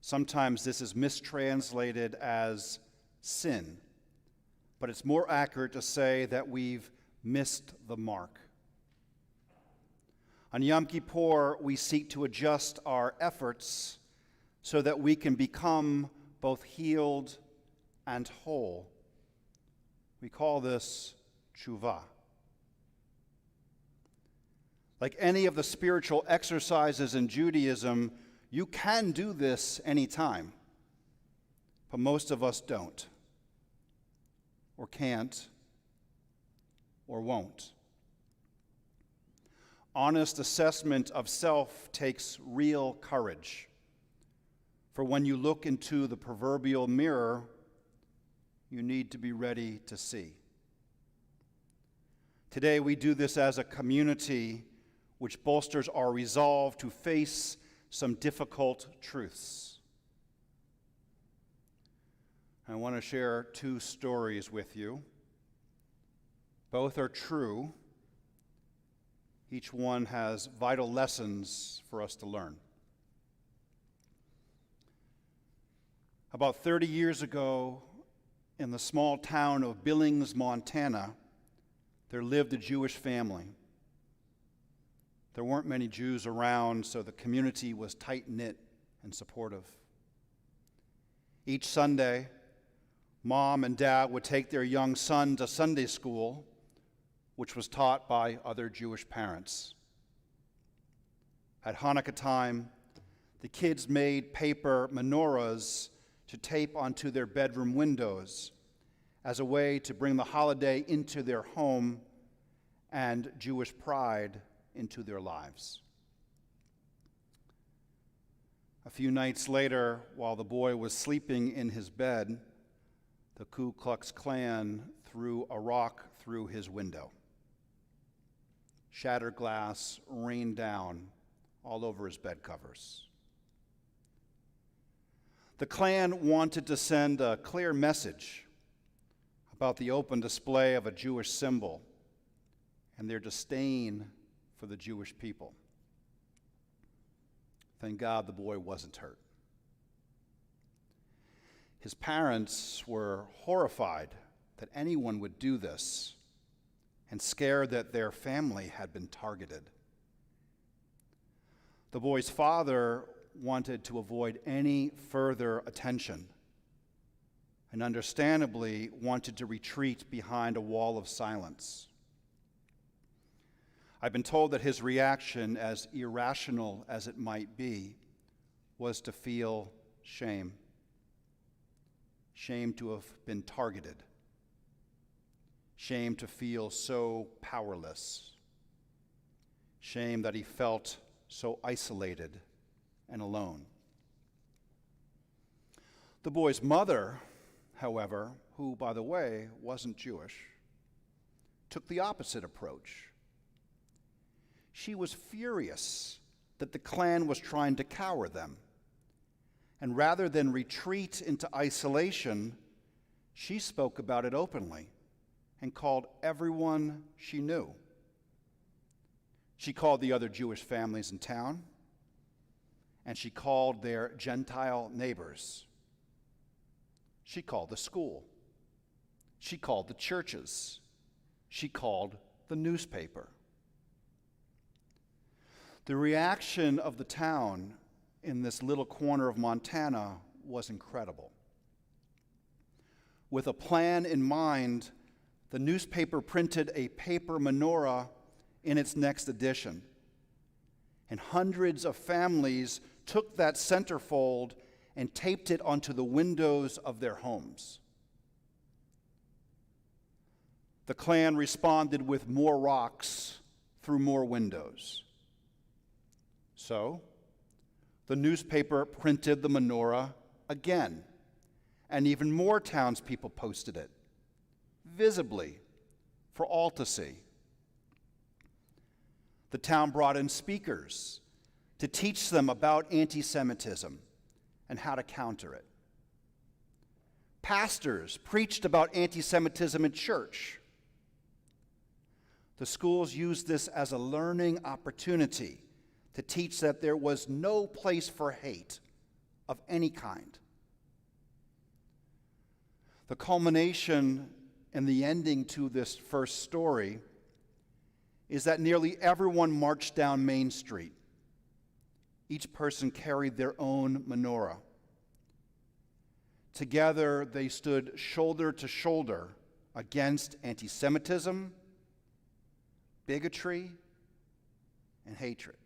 Sometimes this is mistranslated as sin, but it's more accurate to say that we've missed the mark. On Yom Kippur, we seek to adjust our efforts so that we can become both healed and whole. We call this tshuva. Like any of the spiritual exercises in Judaism, you can do this anytime, but most of us don't, or can't, or won't. Honest assessment of self takes real courage. For when you look into the proverbial mirror, you need to be ready to see. Today we do this as a community which bolsters our resolve to face some difficult truths. I want to share two stories with you. Both are true. Each one has vital lessons for us to learn. About 30 years ago, in the small town of Billings, Montana, there lived a Jewish family. There weren't many Jews around, so the community was tight-knit and supportive. Each Sunday, Mom and Dad would take their young son to Sunday school, which was taught by other Jewish parents. At Hanukkah time, the kids made paper menorahs to tape onto their bedroom windows as a way to bring the holiday into their home and Jewish pride into their lives. A few nights later, while the boy was sleeping in his bed, the Ku Klux Klan threw a rock through his window. Shattered glass rained down all over his bed covers. The Klan wanted to send a clear message about the open display of a Jewish symbol and their disdain for the Jewish people. Thank God the boy wasn't hurt. His parents were horrified that anyone would do this and scared that their family had been targeted. The boy's father wanted to avoid any further attention and understandably wanted to retreat behind a wall of silence. I've been told that his reaction, as irrational as it might be, was to feel shame. Shame to have been targeted. Shame to feel so powerless. Shame that he felt so isolated and alone. The boy's mother, however, who, by the way, wasn't Jewish, took the opposite approach. She was furious that the Klan was trying to cower them. And rather than retreat into isolation, she spoke about it openly and called everyone she knew. She called the other Jewish families in town, and she called their Gentile neighbors. She called the school. She called the churches. She called the newspaper. The reaction of the town in this little corner of Montana was incredible. With a plan in mind, the newspaper printed a paper menorah in its next edition, and hundreds of families took that centerfold and taped it onto the windows of their homes. The Klan responded with more rocks through more windows. So, the newspaper printed the menorah again, and even more townspeople posted it, visibly, for all to see. The town brought in speakers to teach them about anti-Semitism and how to counter it. Pastors preached about anti-Semitism in church. The schools used this as a learning opportunity to teach that there was no place for hate of any kind. The culmination and the ending to this first story is that nearly everyone marched down Main Street. Each person carried their own menorah. Together, they stood shoulder to shoulder against anti-Semitism, bigotry, and hatred.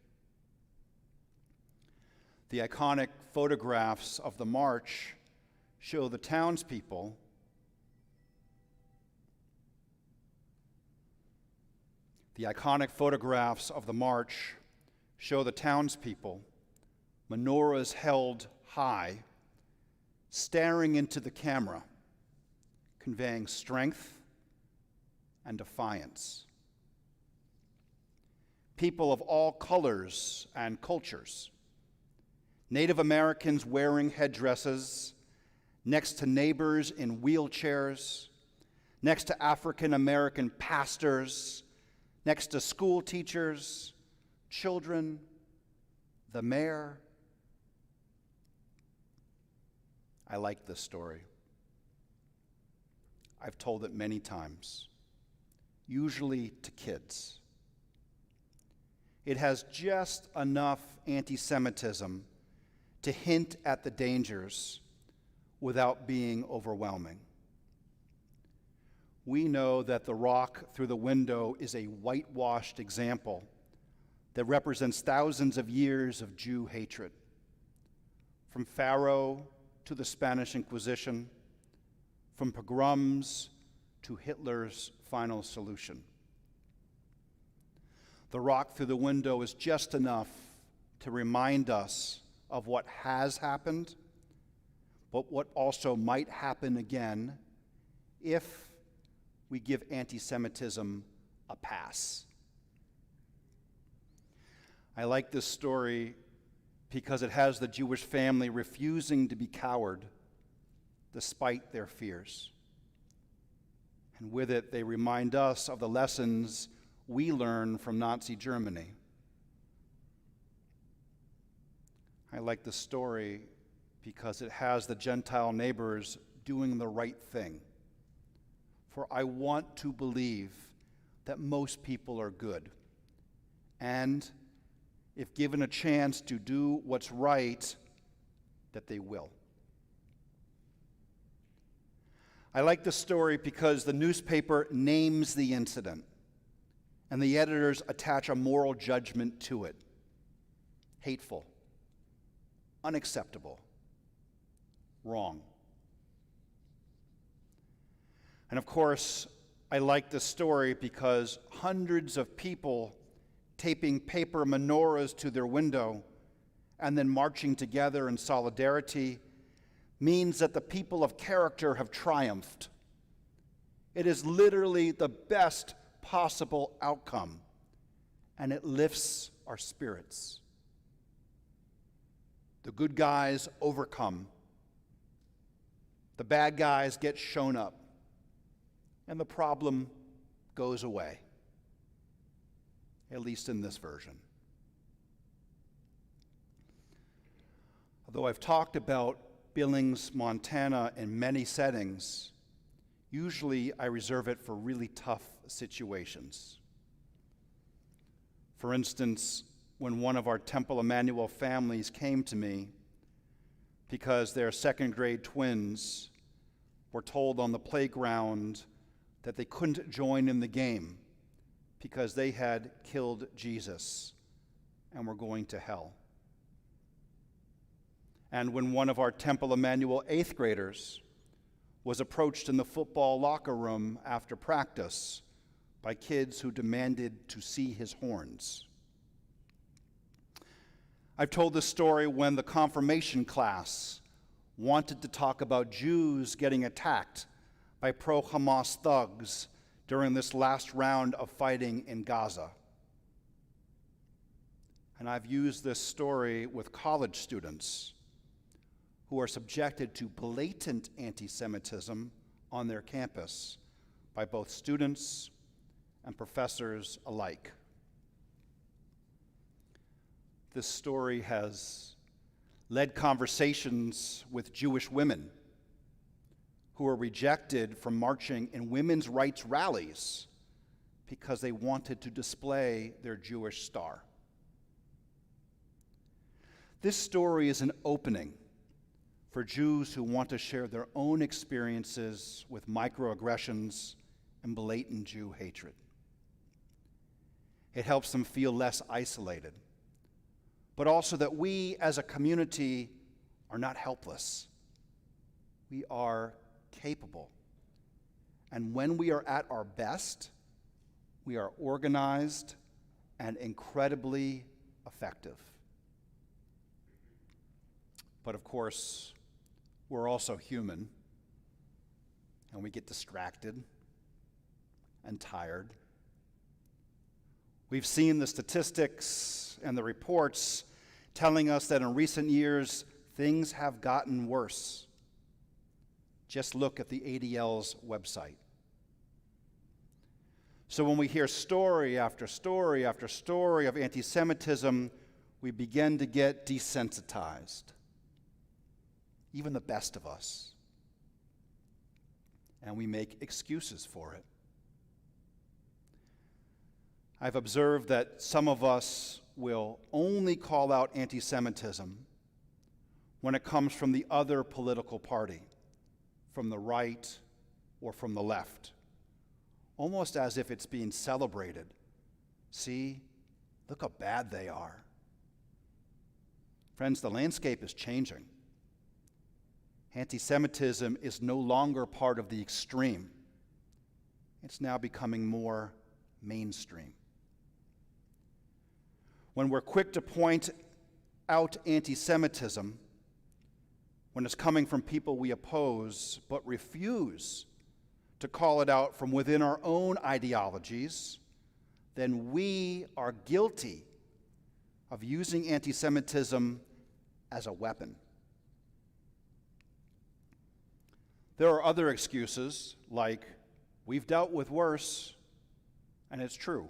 The iconic photographs of the march show the townspeople menorahs held high, staring into the camera, conveying strength and defiance. People of all colors and cultures, Native Americans wearing headdresses, next to neighbors in wheelchairs, next to African American pastors, next to school teachers, children, the mayor. I like this story. I've told it many times, usually to kids. It has just enough anti-Semitism to hint at the dangers without being overwhelming. We know that the rock through the window is a whitewashed example that represents thousands of years of Jew hatred, from Pharaoh to the Spanish Inquisition, from pogroms to Hitler's final solution. The rock through the window is just enough to remind us of what has happened, but what also might happen again if we give anti-Semitism a pass. I like this story because it has the Jewish family refusing to be cowed despite their fears. And with it, they remind us of the lessons we learn from Nazi Germany. I like the story because it has the Gentile neighbors doing the right thing. For I want to believe that most people are good. And if given a chance to do what's right, that they will. I like this story because the newspaper names the incident, and the editors attach a moral judgment to it. Hateful, unacceptable, wrong. And of course, I like this story because hundreds of people taping paper menorahs to their window and then marching together in solidarity means that the people of character have triumphed. It is literally the best possible outcome, and it lifts our spirits. The good guys overcome. The bad guys get shown up, and the problem goes away, at least in this version. Although I've talked about Billings, Montana in many settings, usually I reserve it for really tough situations. For instance, when one of our Temple Emanu-El families came to me because their second grade twins were told on the playground that they couldn't join in the game because they had killed Jesus and were going to hell. And when one of our Temple Emanu-El 8th graders was approached in the football locker room after practice by kids who demanded to see his horns. I've told this story when the confirmation class wanted to talk about Jews getting attacked by pro-Hamas thugs during this last round of fighting in Gaza. And I've used this story with college students who are subjected to blatant anti-Semitism on their campus by both students and professors alike. This story has led conversations with Jewish women who were rejected from marching in women's rights rallies because they wanted to display their Jewish star. This story is an opening for Jews who want to share their own experiences with microaggressions and blatant Jew hatred. It helps them feel less isolated, but also that we as a community are not helpless. We are capable. And when we are at our best, we are organized and incredibly effective. But of course, we're also human, and we get distracted and tired. We've seen the statistics and the reports telling us that in recent years, things have gotten worse. Just look at the ADL's website. So when we hear story after story after story of anti-Semitism, we begin to get desensitized. Even the best of us. And we make excuses for it. I've observed that some of us will only call out anti-Semitism when it comes from the other political party, from the right or from the left, almost as if it's being celebrated. See, look how bad they are. Friends, the landscape is changing. Anti-Semitism is no longer part of the extreme. It's now becoming more mainstream. When we're quick to point out anti-Semitism, when it's coming from people we oppose, but refuse to call it out from within our own ideologies, then we are guilty of using anti-Semitism as a weapon. There are other excuses, like, we've dealt with worse, and it's true,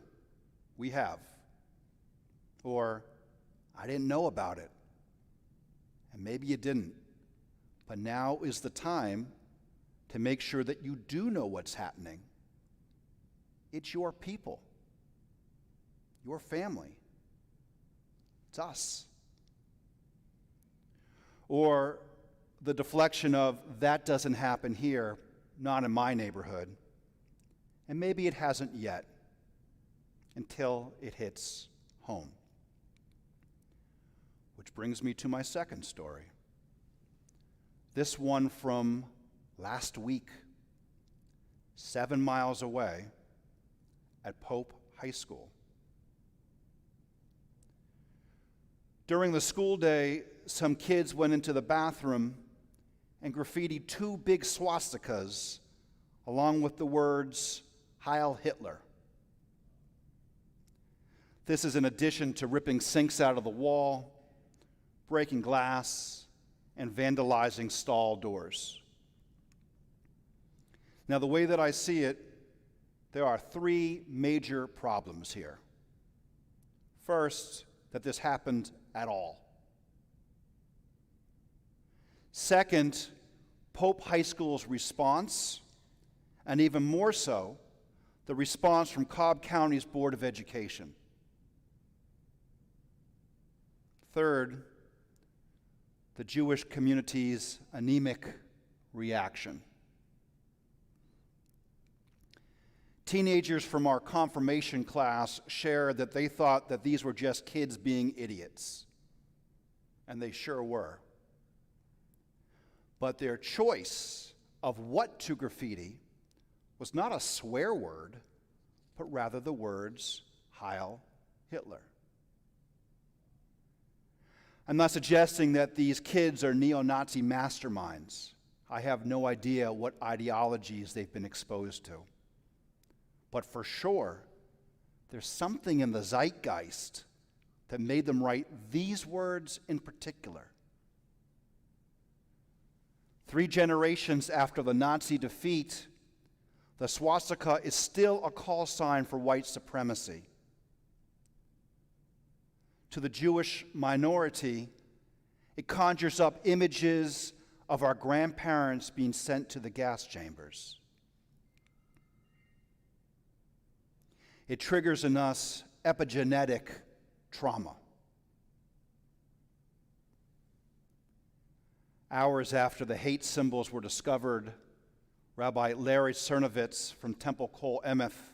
we have. Or, I didn't know about it, and maybe you didn't. But now is the time to make sure that you do know what's happening. It's your people, your family. it's us. Or the deflection of, that doesn't happen here, not in my neighborhood. And maybe it hasn't yet, until it hits home. Which brings me to my second story. This one from last week, 7 miles away at Pope High School. During the school day, some kids went into the bathroom and graffitied 2 big swastikas along with the words, Heil Hitler. This is in addition to ripping sinks out of the wall, breaking glass, and vandalizing stall doors. Now, the way that I see it, there are 3 major problems here. First, that this happened at all. Second, Pope High School's response, and even more so, the response from Cobb County's Board of Education. Third, the Jewish community's anemic reaction. Teenagers from our confirmation class shared that they thought that these were just kids being idiots, and they sure were. But their choice of what to graffiti was not a swear word, but rather the words, Heil Hitler. I'm not suggesting that these kids are neo-Nazi masterminds. I have no idea what ideologies they've been exposed to. But for sure, there's something in the zeitgeist that made them write these words in particular. 3 generations after the Nazi defeat, the swastika is still a call sign for white supremacy. To the Jewish minority, it conjures up images of our grandparents being sent to the gas chambers. It triggers in us epigenetic trauma. Hours after the hate symbols were discovered, Rabbi Larry Cernovitz from Temple Kol Emeth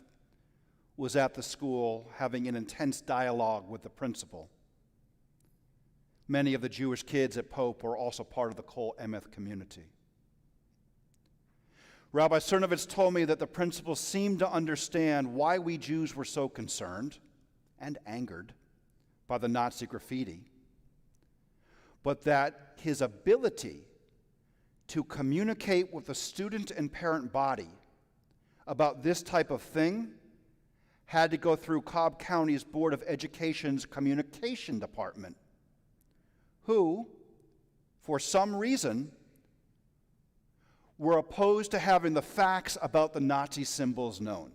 was at the school having an intense dialogue with the principal. Many of the Jewish kids at Pope were also part of the Kol Emeth community. Rabbi Cernovitz told me that the principal seemed to understand why we Jews were so concerned and angered by the Nazi graffiti, but that his ability to communicate with the student and parent body about this type of thing had to go through Cobb County's Board of Education's communication department, who, for some reason, were opposed to having the facts about the Nazi symbols known.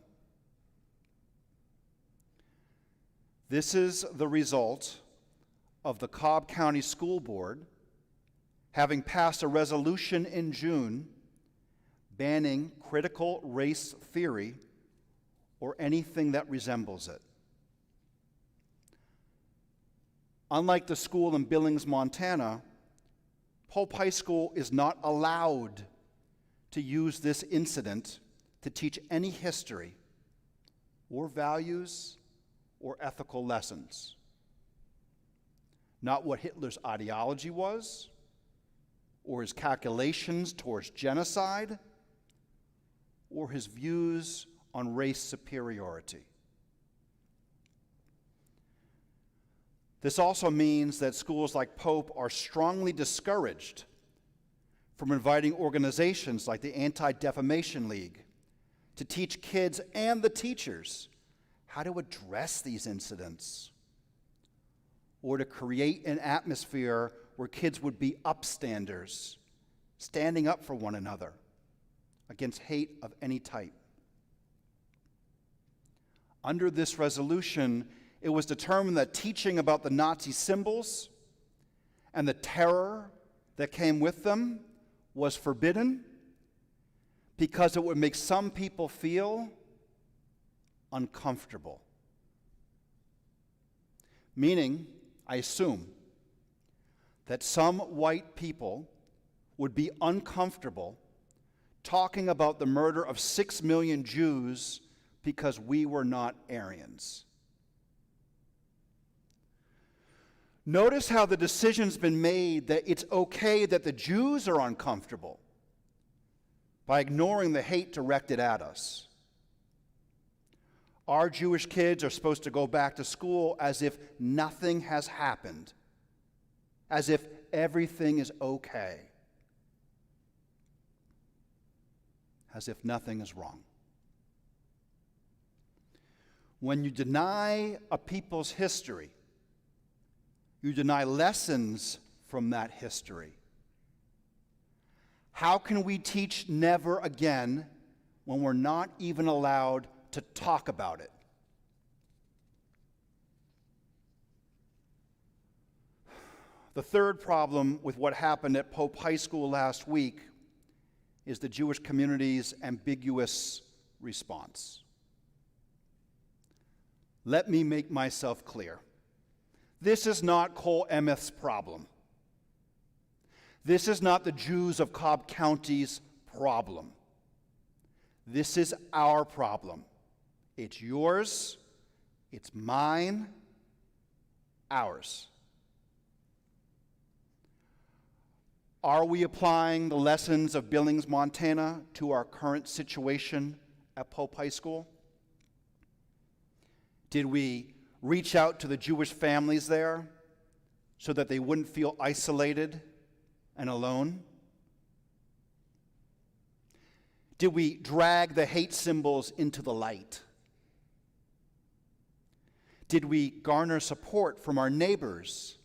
This is the result of the Cobb County School Board having passed a resolution in June banning critical race theory or anything that resembles it. Unlike the school in Billings, Montana, Pope High School is not allowed to use this incident to teach any history or values or ethical lessons. Not what Hitler's ideology was, or his calculations towards genocide, or his views on race superiority. This also means that schools like Pope are strongly discouraged from inviting organizations like the Anti-Defamation League to teach kids and the teachers how to address these incidents, or to create an atmosphere where kids would be upstanders, standing up for one another against hate of any type. Under this resolution, it was determined that teaching about the Nazi symbols and the terror that came with them was forbidden because it would make some people feel uncomfortable. Meaning, I assume that some white people would be uncomfortable talking about the murder of 6 million Jews because we were not Aryans. Notice how the decision's been made that it's okay that the Jews are uncomfortable by ignoring the hate directed at us. Our Jewish kids are supposed to go back to school as if nothing has happened, as if everything is okay, as if nothing is wrong. When you deny a people's history, you deny lessons from that history. How can we teach never again when we're not even allowed to talk about it? The third problem with what happened at Pope High School last week is the Jewish community's ambiguous response. Let me make myself clear. This is not Cole Emeth's problem. This is not the Jews of Cobb County's problem. This is our problem. It's yours, it's mine, ours. Are we applying the lessons of Billings, Montana to our current situation at Pope High School? Did we reach out to the Jewish families there so that they wouldn't feel isolated and alone? Did we drag the hate symbols into the light? Did we garner support from our neighbors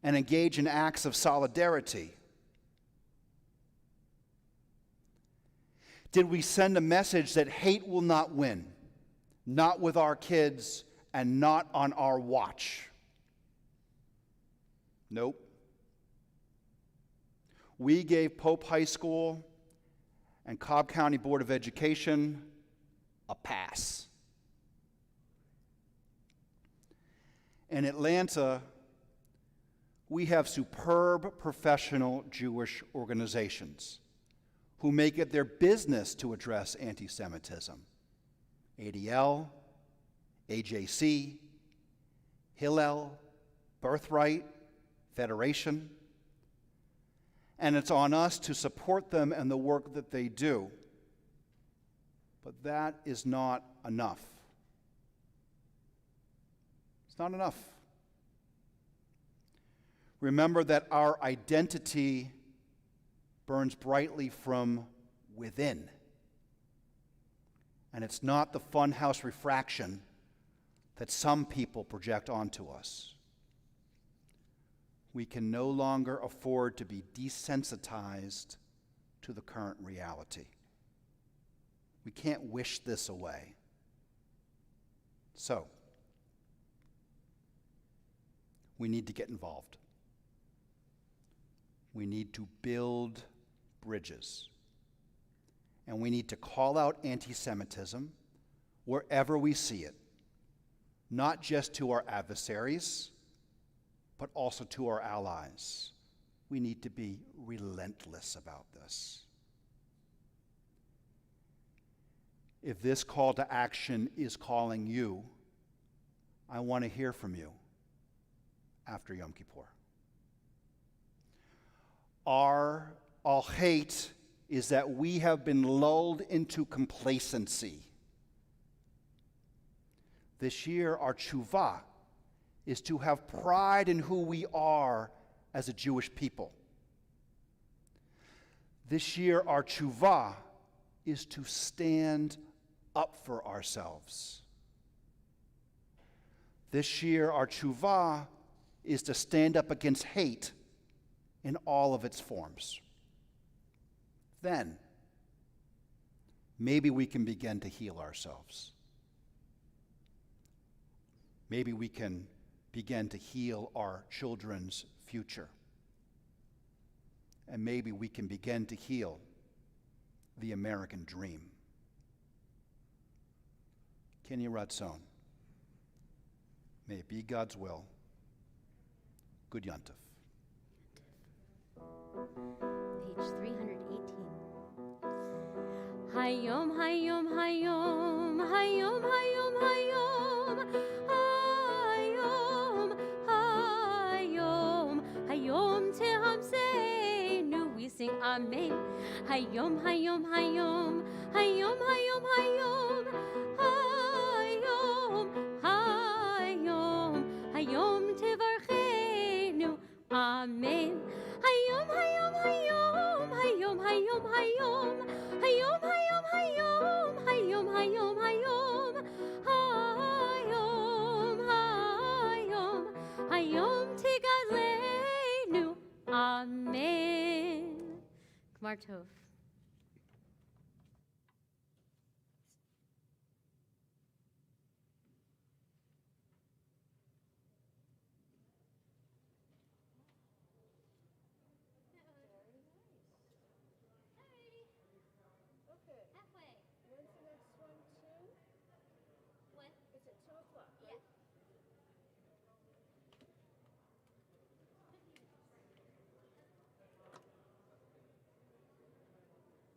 and engage in acts of solidarity? Did we send a message that hate will not win, not with our kids and not on our watch? Nope. We gave Pope High School and Cobb County Board of Education a pass. In Atlanta, we have superb professional Jewish organizations who make it their business to address anti-Semitism. ADL, AJC, Hillel, Birthright, Federation. And it's on us to support them and the work that they do. But that is not enough. It's not enough. Remember that our identity burns brightly from within. And it's not the funhouse refraction that some people project onto us. We can no longer afford to be desensitized to the current reality. We can't wish this away. So, we need to get involved. We need to build bridges. And we need to call out anti-Semitism wherever we see it, not just to our adversaries, but also to our allies. We need to be relentless about this. If this call to action is calling you, I want to hear from you after Yom Kippur. Our al-hate is that we have been lulled into complacency. This year, our tshuva is to have pride in who we are as a Jewish people. This year, our tshuva is to stand up for ourselves. This year, our tshuva is to stand up against hate in all of its forms. Then, maybe we can begin to heal ourselves. Maybe we can begin to heal our children's future. And maybe we can begin to heal the American dream. Kenny Ratzon. May it be God's will. Good Yontif. Page 318. Hayom, hayom, hayom, hayom, hayom, hayom, hayom, hayom, hayom tehamseinu. We sing Amen. Hayom, hayom, hayom, hayom, hayom, hayom, hayom, hayom, hayom tevarchenu. Amen. Hayom, hayom, hayom, hayom, hayom, hayom, hayom, hayom, hayom, hayom, hayom, hayom, hayom, hayom, hayom tigalenu. Amen. Gmar Tov.